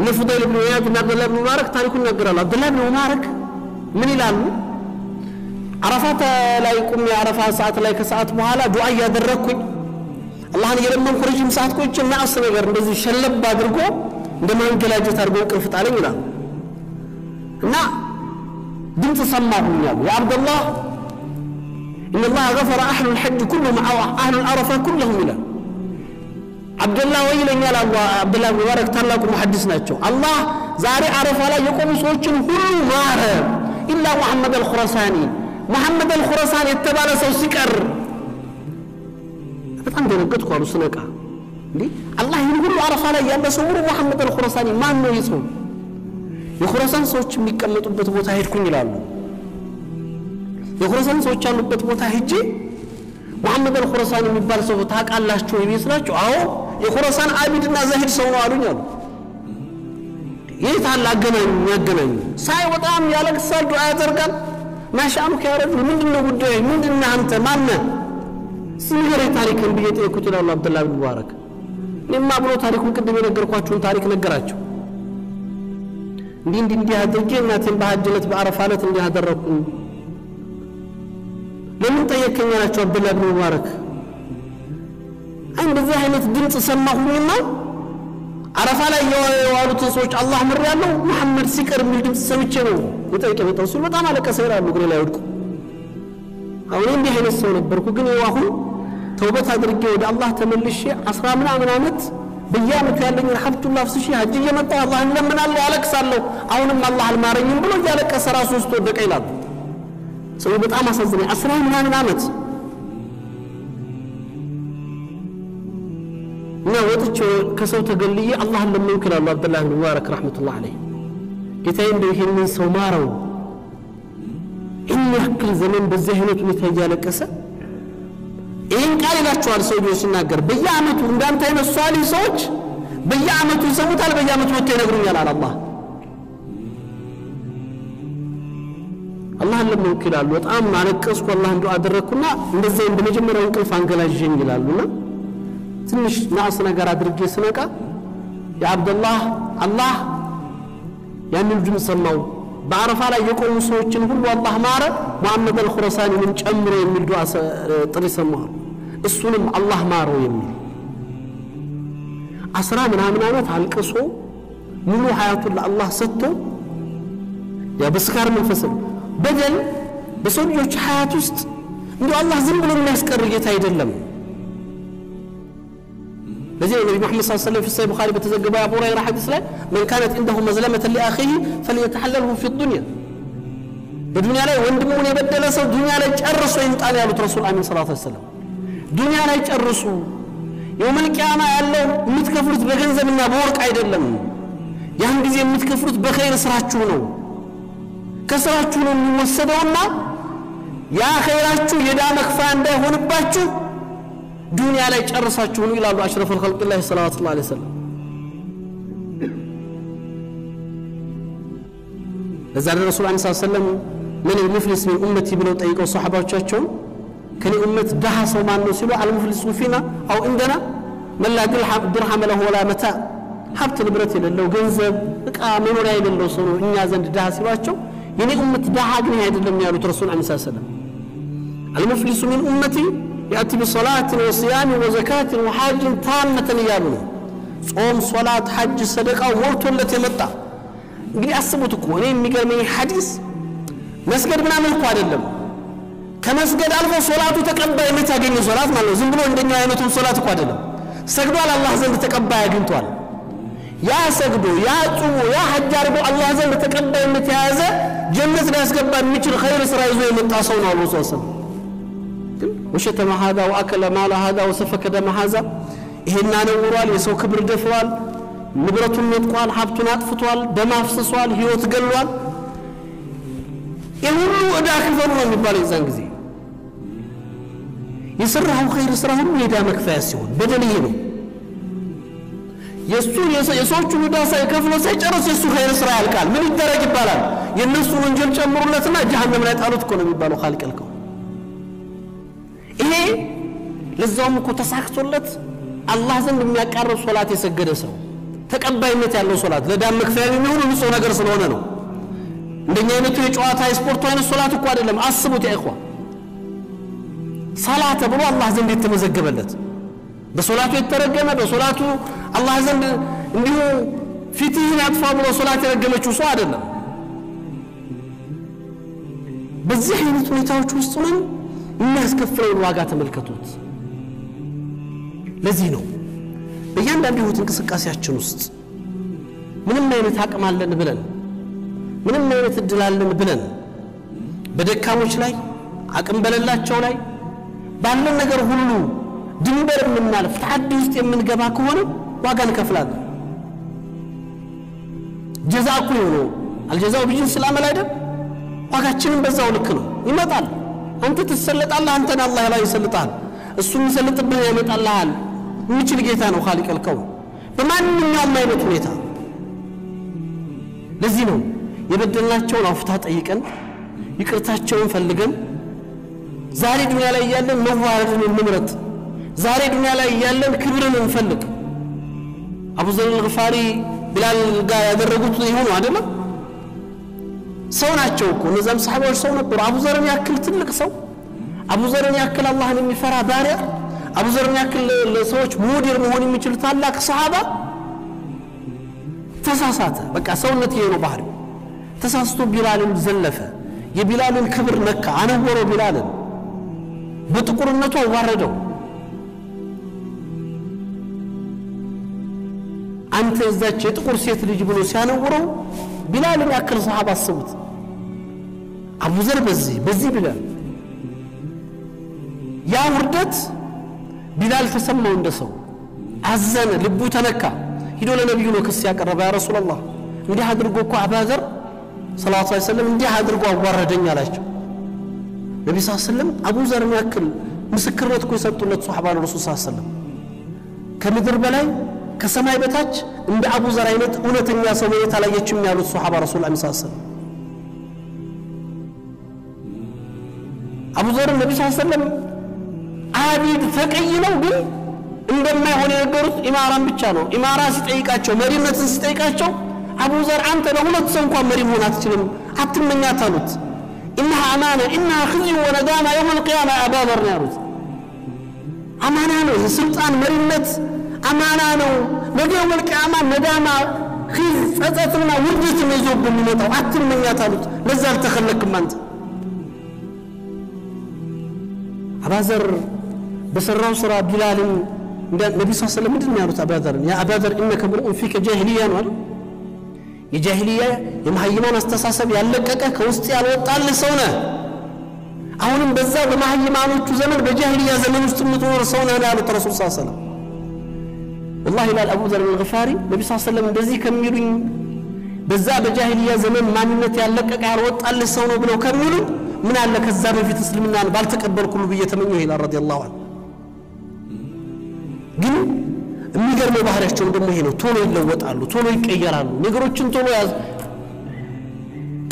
ነፍዳል ኢብኑ ኢያድ እና አብዱላህ ኢብኑ ሙባረክ ታሪኩን ነገራሉ አብዱላህ ኢብኑ ሙባረክ ምን ይላሉ አረፋት ላይ ቆም የአረፋ ሰዓት ላይ ከሰዓት በኋላ ዱዓ ያደረኩኝ አላህን የለመንኩ ረጅም ሰዓት ቆይቼና አስር ነገር እንደዚህ ሸለብ አድርጎ እንደማንገላጀት አድርጎ ቅርፍ ጣለኝ ይላል እና ድምጽ ሰማሁኝ ያ አብዱላህ ان الله غفر اهل الحج كلهم اهل العرفه كلهم الى عبد الله ويلኛ الله عبد الله مبارك ታላቁ ሙሐዲስ ናቸው አላህ ዛሬ አረፋ ላይ የቆሙ ሰዎችን ሁሉ ማረ ኢላ ሙሐመድ አልኹራሳኒ محمد الخراساني የተባለ ሰው ሲቀር በጣም ደረገጥኩ አሉ ስነቃ እንዴ አላህ ይሁን ሁሉ አረፋ ላይ ያለ ሰው محمد الخراساني ማን ነው ይሰው የኹራሳን ሰዎች የሚቀመጡበት ቦታ ሄድኩኝ ይላሉ የኹራሳን ሰዎች ያሉበት ቦታ ሄጄ محمد الخراساني የሚባል ሰው ታቃላችሁ ይመስላችሁ አዎ የኹራሳን ዓቢድና ዘሂድ ሰው ነው አሉኝ አሉ ይታላ ያገናኝ ሳይ በጣም ያለቅሳል ዱዓ ያደርጋል ما شأنك يا رجل من دون ودعي من دون أنت مانا سنجري تاريخ بيجي يكتب الله عبد الله بن مبارك لما بلو تاريخ مقدم ينقرقوا تاريخ نقراቸው دين هذا الجنة بهجلت بعرفانة اللي هذا الركن لمن طيقني أنا عبد الله بن مبارك عند ذهنت دين تسمعه منا عرفانا يوالو تسويش الله مر يالله محمد سكر من دين تسويشه يتايكم يتوصل በጣም አለቀሰራሉ ግሬ ላይ ወድቁ አሁን እንዲህ አይነት ሰው ነበርኩ ግን አሁን ተውበት አድርጌ ወደ አላህ ተመልሼ 10 ምናምን አመት በየአመቱ ያለኝ ሀብቱላህ ፍስሺ ሀጅ እየመጣ አላህን ለምናለሁ አለቅሳለሁ አሁንም አላህ አልማረኝም ብሎ ያለቀሰ ራሱ ውስጥ ወደቀ ይላል ሰው በጣም አሳዝነኝ 10 ምናምን አመት ነው ወጥቼ ከሰው ተገልዬ አላህን ለምንኩ ይላል አብዱላህ ኢብኑ ሙባረክ ረህመቱላህ ዐለይሂ ጌታዬ እንደው ይሄንን ሰው ማረው ያክል ዘመን በዚህ አይነት ሁኔታ ያለቀሰ ይሄን ቃል ይላቸዋል ሰውዬው ሲናገር በየአመቱ እንዳንተ አይነት ሷሊህ ሰዎች በየአመቱ ይሰሙታል በየአመቱ ወጥተው ይነግሩኛል አላህ አላህ ለምን ይላሉ በጣም ማለቀስኩ አላህን ዱዓ አደረኩና እንደዚህ እንደመጀመሪያው እንቅልፍ አንገላጀኝ ይላሉና ትንሽ ናስ ነገር አድርጌ ስነቃ ያ አብዱላህ አላህ ያንን ድምጽ ሰማው በአረፋ ላይ የቆሙ ሰዎችን ሁሉ አላህ ማረ محمد الخراساني من ጨምሮ የሚል ዱዓ ጥሪ ሰማው እሱንም አላህ ማረው የሚል 10 ምናምን አመት አልቀሶ ሙሉ ሀያቱን ለአላህ ሰጥቶ ያ በስካር መንፈስ በደል በሰዎች ሀያት ውስጥ እንደው አላህ ዝም ብሎ የሚያስቀር ጌታ አይደለም لذلك النبي محمد صلى الله عليه وسلم في الصحيح البخاري بتزجب أبو هريرة حديث له من كانت عنده مظلمة لأخيه فليتحلله في الدنيا الدنيا لا وندمون يبدل سو الدنيا لا يجرسوا ينطال يا رسول الله صلى الله عليه وسلم الدنيا لا يجرسوا يوم القيامة ያለው የምትከፍሩት በገንዘብና በወርቅ አይደለም ያን ጊዜ የምትከፍሩት በخير ስራችሁ ነው ከስራችሁ ነው የሚወሰደውና ያ ኸይራችሁ የዳ መክፋ እንዳይሆንባችሁ ዱንያ ላይ ጨርሳችሁ ነው ይላሉ አሽረፍ الخلق الله صلى الله عليه وسلم ለዛ ረሱል الله صلى الله عليه وسلم من المفلس من امتي ብለው ጠይቀው ሷሃባዎቻቸው ከኔ ኡመት ደሃ ሰው ማን ነው ሲሉ المفلس فينا او عندنا من لا درهم له ولا متاع ሀብት ንብረት የሌለው ገንዘብ እቃ መኖሪያ የሌለው ሰው ነው እኛ ዘንድ ደሃ ሲሏቸው የኔ ኡመት ደሃ ግን አይደለም ያሉት ረሱል الله صلى الله عليه وسلم المفلس من امتي يأتي بصلاة وصيام وزكاة وحج تامة يالونه صوم صلاة حج صدقة ومرت التي متى እንግዲህ አስቡት እኮ እኔ የሚገርመኝ ሐዲስ መስገድ ምናምን እኮ አይደለም ከመስገድ አልፎ ሶላቱ ተቀባይነት ያገኘ ሶላት ማለት ነው ዝም ብሎ እንደኛ አይነቱ ሶላት እኮ አይደለም ሰግዷል አላህ ዘንድ ተቀባይ አግኝቷል ያ ሰግዶ ያ ጾሙ ያ ሐጅ አርጎ አላህ ዘንድ ተቀባይነት ያዘ ጀነት ሊያስገባ የሚችል ኸይር ስራ ይዞ የመጣ ሰው ነው አላህ ሰለላሁ وشتم هذا واكل مال هذا وسفك دم هذا ይሄና ነውሯል የሰው ክብር ደፍሯል ንብረቱን ነጥቋል ሀብቱን አጥፍቷል ደም አፍስሷል ህይወት ገሏል የሁሉ እዳ ክፈሉ ነው የሚባለው የዛን ጊዜ የሰራው ኸይር ስራ ሁሉ የዳ መክፈያ ሲሆን በደል ይሄ ነው የሰዎቹ ዕዳ ሳይከፍሉ ሳይጨርስ የሱ ኸይር ስራ ያልቃል ምን ይደረግ ይባላል የነሱ ወንጀል ጨምሩለትና ጀሃነም ላይ ጣሉት እኮ ነው የሚባለው ኻልቀልከው ይሄ ለዛውም እኮ ተሳክቶለት አላህ ዘንድ የሚያቃርብ ሶላት የሰገደ ሰው ተቀባይነት ያለው ሶላት ለዳም መክፈያ የሚሆን ንጹህ ነገር ስለሆነ ነው እንደኛ አይነቱ የጨዋታ ስፖርት አይነት ሶላት እኮ አይደለም አስቡት ያ ኢኽዋ ሰላተ ብሎ አላህ ዘንድ የተመዘገበለት በሶላቱ የተረገመ በሶላቱ አላህ ዘንድ እንዲሁ ፊትህን ያጥፋ ብሎ ሶላት የረገመችው ሰው አይደለም በዚህ አይነት ሁኔታዎች ውስጥ ሆነን የሚያስከፍለውን ዋጋ ተመልከቱት ለዚህ ነው በእያንዳንዱ ህይወት እንቅስቃሴያችን ውስጥ ምንም አይነት አቅም አለን ብለን ምንም አይነት እድል አለን ብለን በደካሞች ላይ አቅም በሌላቸው ላይ ባለን ነገር ሁሉ ድንበር የምናልፍ ተዓዲ ውስጥ የምንገባ ከሆነ ዋጋ እንከፍላለን ጀዛኩ ነው አልጀዛው ቢጅንስ العمل አይደል ዋጋችንን በዛው ልክ ነው ይመጣል አንተ ተሰለጣለህ አንተን አላህ ላይ ይሰልጣል እሱ የሚሰልጥብህ ይመጣልሃል የሚችል ጌታ ነው ኻሊቅ الكون በማንኛውም አይነት ሁኔታ ለዚህ ነው የበደልናቸውን አፍታ ጠይቀን ይቅርታቸውን ፈልገን ዛሬ ዱንያ ላይ ያለን መዋረድን እንምረጥ ዛሬ ዱንያ ላይ ያለን ክብርን እንፈልግ አቡ ዘር الغفاري ቢላል ጋር ያደረጉት ይሁን አይደለም ሰው ናቸው እኮ እነዛም ሰሃባዎች ሰው ነበሩ አቡ ዘርን ያክል ትልቅ ሰው አቡ ዘርን ያክል አላህን የሚፈራ ባሪያ አቡ ዘርን ያክል ለሰዎች ሞዴል መሆን የሚችል ታላቅ ሰሃባ ተሳሳተ በቃ ሰውነት ይሄ ነው ባህሪው ተሳስቶ ቢላልን ዘለፈ የቢላልን ክብር ነካ አነወረው ቢላልን በጥቁርነቱ አዋረደው አንተ እዛች የጥቁር ሴት ልጅ ብሎ ሲያነውረው ቢላልን ያክል ሰሃባ አስቡት አቡ ዘር በዚህ ቢላል ያ ውርደት ቢላል ተሰማው እንደሰው አዘነ ልቡ ተነካ ሄዶ ለነብዩ ነው ክስ ያቀረበ ያ ረሱላህ እንዲህ አድርጎ እኮ አባዘር ሰለላሁ ዐለይሂ ወሰለም እንዲህ አድርጎ አዋረደኝ አላቸው ነብዩ ሰለላሁ ዐለይሂ ወሰለም አቡ ዘርን ያክል ምስክርነት እኮ የሰጡለት ሱሐባ ነው ረሱል ሰለላሁ ዐለይሂ ወሰለም ከምድር በላይ ከሰማይ በታች እንደ አቡ ዘር አይነት እውነተኛ ሰው ነው ታላየችም ያሉት ሱሐባ ረሱል ሰለላሁ ዐለይሂ ወሰለም አቡ ዘር ነብዩ ሰለላሁ ዐለይሂ ወሰለም አቢድ ፈቀይ ነው ግን እንደማይሆን የነገሩት ኢማራን ብቻ ነው ኢማራ ሲጠይቃቸው መሪነትን ሲጠይቃቸው አቡ ዘር አንተ ለሁለት ሰው እንኳን መሪ መሆን አትችልም አትመኛት አሉት انها امانه انها خزي وندامه يوم القيامه ابا ذر ያሉት አማና ነው የስልጣን መሪነት አማና ነው ነገ يوم القيامه ነዳማ خز ጸጸትና ውርደት ነው የሚመጣው አትመኛት አሉት ለዛ አልተخلكም አንተ አባ ዘር በሰራው ስራ ቢላልን ነብዩ ሰለላሁ ዐለይሂ ወሰለም ምንድነው ያሉት አባዘር ያ አባዘር انك امرؤ فيك جاهليه ነው አይደል የጃሂሊያ የማህይማን አስተሳሰብ ያለቀቀ ከውስጥ ያልወጣል ሰው ነህ አሁንም በዛ በማህይማኖቹ ዘመን በጃሂሊያ ዘመን ውስጥ ምትኖር ሰው ነህ ያሉት ረሱል ሰለላሁ ዐለይሂ ወሰለም والله لا ابو ذر الغفاري ነብዩ ሰለላሁ ዐለይሂ ወሰለም እንደዚህ ከሚሉኝ በዛ በጃሂሊያ ዘመን ማንነት ያለቀቀ ያልወጣል ሰው ነው ብለው ከሚሉ ምን አለ ከዛ በፊት እስልምናን ባልተቀበልኩ ነው በየተመኘው ይላል ረዲየላሁ ዐንሁ ግን የሚገርመው ባህሪያቸው ደግሞ ይሄ ነው ቶሎ ይለወጣሉ ቶሎ ይቀየራሉ ነገሮችን ቶሎ ያዝ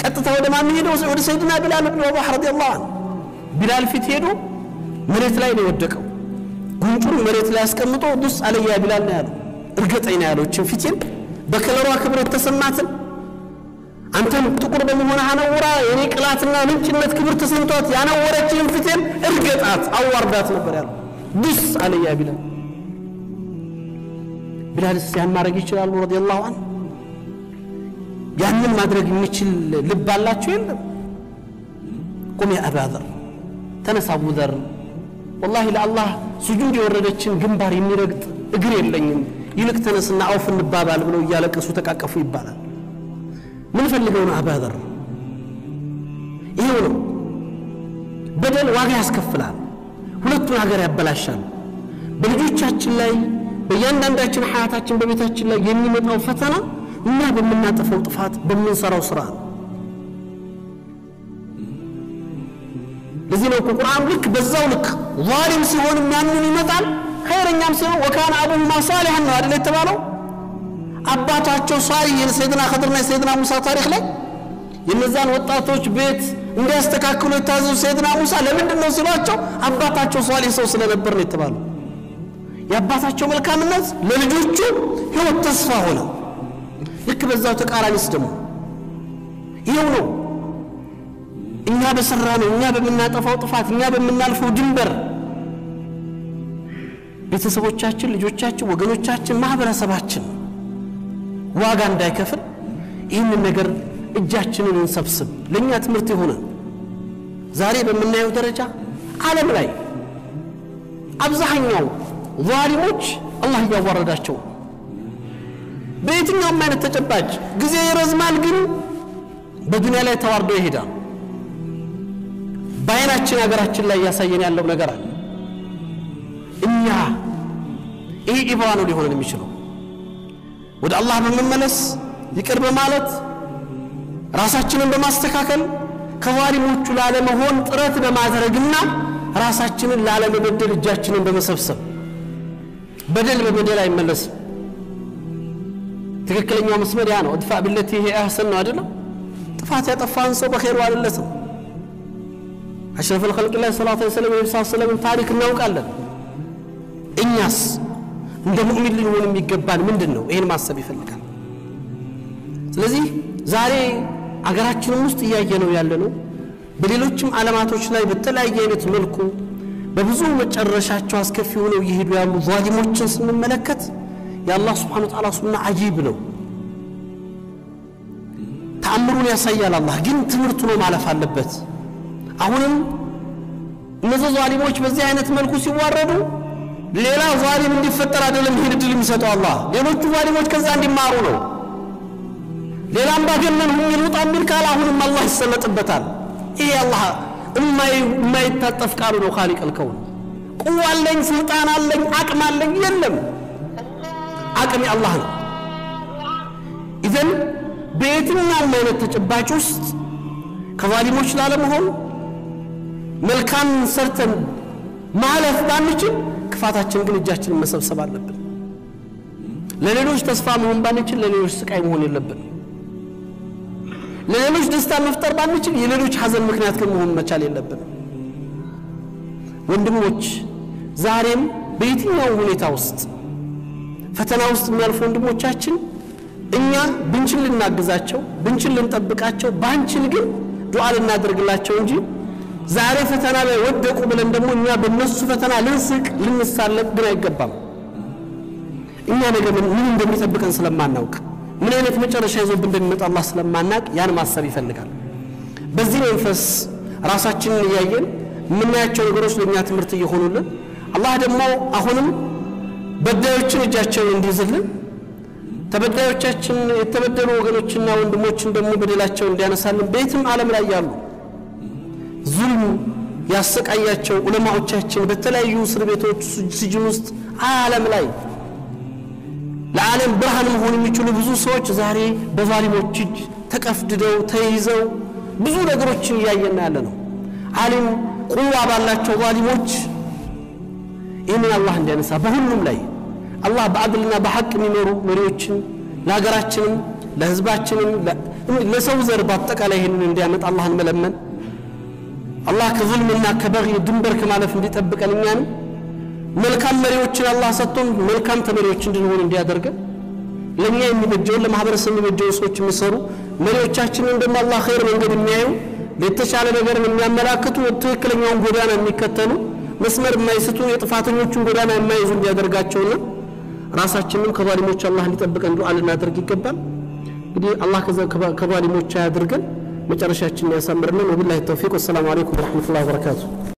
ቀጥታ ወደ ማን ሄደው ወደ ሰይድና ቢላል ኢብኑ ረባህ ረዲየላሁ ዐንሁ ቢላል ፊት ሄዶ መሬት ላይ ነው ወደቀው ጉንጩን መሬት ላይ አስቀምጦ ዱስ አለያ ቢላል ነው ያለው እርግጠኛ ነው ያለው ፊቴን በከለሯ ክብር ተሰማትን አንተም ጥቁር በመሆነ አነውራ የኔ ቅላትና ምንጭነት ክብር ተሰምቷት ያነወረችኝ ፊቴን እርግጣት አዋርዳት ነበር ያለው ዱስ አለያ ቢላል ቢላል ሲያማረግ ይችላል ረዲየላሁ ዐንሁ ያንን ማድረግ የሚችል ልብ አላችሁ የለም ቁም ያ አባ ዘር ተነሳ አቡ ዘር والله ለአላህ ስጁድ የወረደችን ግንባር የሚረግጥ እግር የለኝም ይልቅ ተነስና አውፍ እንባባል ብለው ያለቀሱ ተቃቀፉ ይባላል ምን ፈልገው ነው አባ ዘር ይሄው ነው በደል ዋጋ ያስከፍላል ሁለቱን ሀገር ያበላሻል በልጆቻችን ላይ በእያንዳንዳችን ሐያታችን በቤታችን ላይ የሚመጣው ፈተና እኛ በመናጠፈው ጥፋት በመንሰራው ስራ ለዚህ ነው ቁርአን ልክ በዛው ልክ ዛሊም ሲሆን ያንን ይመጣል ኸይረኛም ሲሆን ወካነ አቡሁማ ሷሊሃን ነው አይደል የተባለው አባታቸው ሷሊህ የሰይድና ኸድርና የሰይድና ሙሳ ታሪክ ላይ የነዛን ወጣቶች ቤት እንዲያስተካክሉ የታዘዙ ሰይድና ሙሳ ለምንድን ነው ሲሏቸው አባታቸው ሷሊህ ሰው ስለነበር ነው የተባለው ያባታቸው መልካምነት ለልጆቹ ህይወት ተስፋ ሆነ ልክ በዛው ተቃራኒስ ደግሞ ይሄው ነው እኛ በሰራነው እኛ በመናጠፋው ጥፋት እኛ በመናልፈው ድንበር ቤተሰቦቻችን ልጆቻችን ወገኖቻችን ማህበረሰባችን ዋጋ እንዳይከፍል ይህንን ነገር እጃችንን እንሰብስብ ለኛ ትምህርት ይሆነ ዛሬ በመናየው ደረጃ ዓለም ላይ አብዛኛው ዛሊሞች አላህ ያወረዳቸው በየትኛውም አይነት ተጨባጭ ጊዜ ይረዝማል ግን በዱንያ ላይ ተዋርደው ይሄዳል ባይናችን ሀገራችን ላይ ያሳየን ያለው ነገር አለ እኛ ይሄ ኢባኑ ሊሆን የሚችለው ወደ አላህ በመመለስ ይቅር በማለት ራሳችንን በማስተካከል ከዛሊሞቹ ላለመሆን ጥረት በማድረግና ራሳችንን ላለመበደል እጃችንን በመሰብሰብ በደል በበደል አይመለስም ትክክለኛው መስመር ያ ነው እድፋ ቢለቲ ይሄ አህሰን ነው አይደል ጥፋት ያጠፋን ሰው በኸይሩ አይደለም አሽረፍ الخلق الله صلى الله عليه وسلم ታሪክ እናውቃለን እኛስ እንደ ሙእሚን ልንሆን የሚገባን ምንድነው ይሄን ማሰብ ይፈልጋል ስለዚህ ዛሬ አገራችን ውስጥ ያየነው ያለነው በሌሎችም ዓለማቶች ላይ በተለያየ አይነት መልኩ በብዙ መጨረሻቸው አስከፊ ሆነው ይሄዱ ያሉ ዛሊሞችን ስንመለከት ያላህ Subhanahu Wa Ta'ala ሱና አጂብ ነው ተአምሩን ያሳያል አላህ ግን ትምህርቱ ነው ማለፍ አለበት አሁንም እነዚህ ዛሊሞች በዚህ አይነት መልኩ ሲዋረዱ ሌላ ዛሊም እንዲፈጠር አይደለም ይሄን ድል የሚሰጠው አላህ ሌሎቹ ዛሊሞች ከዛ እንዲማሩ ነው ሌላም ባገነን ሁሉ ይሉት አሚር ካል አሁንም አላህ ይሰለጥበታል ይሄ አላህ የማይታጠፍ ቃሉ ነው خالق الكون ቁዋ አለኝ ስልጣን አለኝ አቅም አለኝ የለም አቅም አላህ ነው ኢዘን በየትኛውም አይነት ተጨባጭ ውስጥ ከዛሊሞች ላለመሆን መልካም ሰርተን ማለፍ ባንችል ክፋታችን ግን እጃችንን መሰብሰብ አለብን ለሌሎች ተስፋ መሆን ባንችል ለሌሎች ስቃይ መሆን የለብን ለሌሎች ደስታ መፍጠር ባንችል የሌሎች ሐዘን ምክንያት ግን መሆን መቻል የለብን ወንድሞች ዛሬም በየትኛው ሁኔታ ውስጥ ፈተና ውስጥ የሚያልፉ ወንድሞቻችን እኛ ብንችል ልናግዛቸው ብንችል ልንጠብቃቸው ባንችል ግን ዱዓ ልናደርግላቸው እንጂ ዛሬ ፈተና ላይ ወደቁ ብለን ደግሞ እኛ በእነሱ ፈተና ልንስቅ ልንሳለቅ ግን አይገባም እኛ ነገ ምን እንደሚጠብቀን ስለማናውቅ ምን አይነት መጨረሻ ይዞብን እንደሚመጣ አላህ ስለማናውቅ ያን ማሰብ ይፈልጋል በዚህ መንፈስ ራሳችንን ያየን ምናያቸው ነገሮች ለኛ ትምህርት እየሆኑልን አላህ ደግሞ አሁንም በዳዮችን እጃቸውን እንዲይዝልን ተበዳዮቻችን የተበደሉ ወገኖችና ወንድሞችን ደግሞ በደላቸው እንዲያነሳልን በየትም ዓለም ላይ ያሉ ዙልም ያሰቃያቸው ዑለማዎቻችን በተለያዩ እስር ቤቶች ስጅን ውስጥ ዓለም ላይ ለዓለም ብርሃን መሆን የሚችሉ ብዙ ሰዎች ዛሬ በዛሊሞች እጅ ተቀፍድደው ተይዘው ብዙ ነገሮችን ያየና ያለ ነው ዓለም ቁዋ ባላቸው ዛሊሞች ኢማን አላህ እንዲያነሳ በሁሉም ላይ አላህ በአድልና በሐቅ የሚመሩ መሪዎችን ለሀገራችንም ለህዝባችንም ለሰው ዘር በአጠቃላይ ይሄንን እንዲያመጣ አላህን መለመን አላህ ከዙልምና ከበግይ ድንበር ከማለፍ እንዲጠብቀን እኛን መልካም መሪዎችን አላህ ሰጥቶን መልካም ተመሪዎች እንድንሆን እንዲያደርገን ለኛ የሚበጀው ለማህበረሰብ የሚበጀው ሰዎች የሚሰሩ መሪዎቻችንን እንደማ አላህ ኸይር መንገድ የሚያዩ ለተሻለ ነገር የሚያመላክቱ ትክክለኛውን ጎዳና የሚከተሉ መስመር የማይስቱ የጥፋተኞችን ጎዳና የማይዙ እንዲያደርጋቸውና ራሳችንን ከዛሊሞች አላህ እንዲጠብቀን ዱዓ ልናደርግ ይገባል እንግዲህ አላህ ከዛሊሞች ያድርገን መጨረሻችንን ያሳምርልን ወቢላሂ ተውፊቅ ወሰላሙ አለይኩም ወራህመቱላሂ ወበረካቱሁ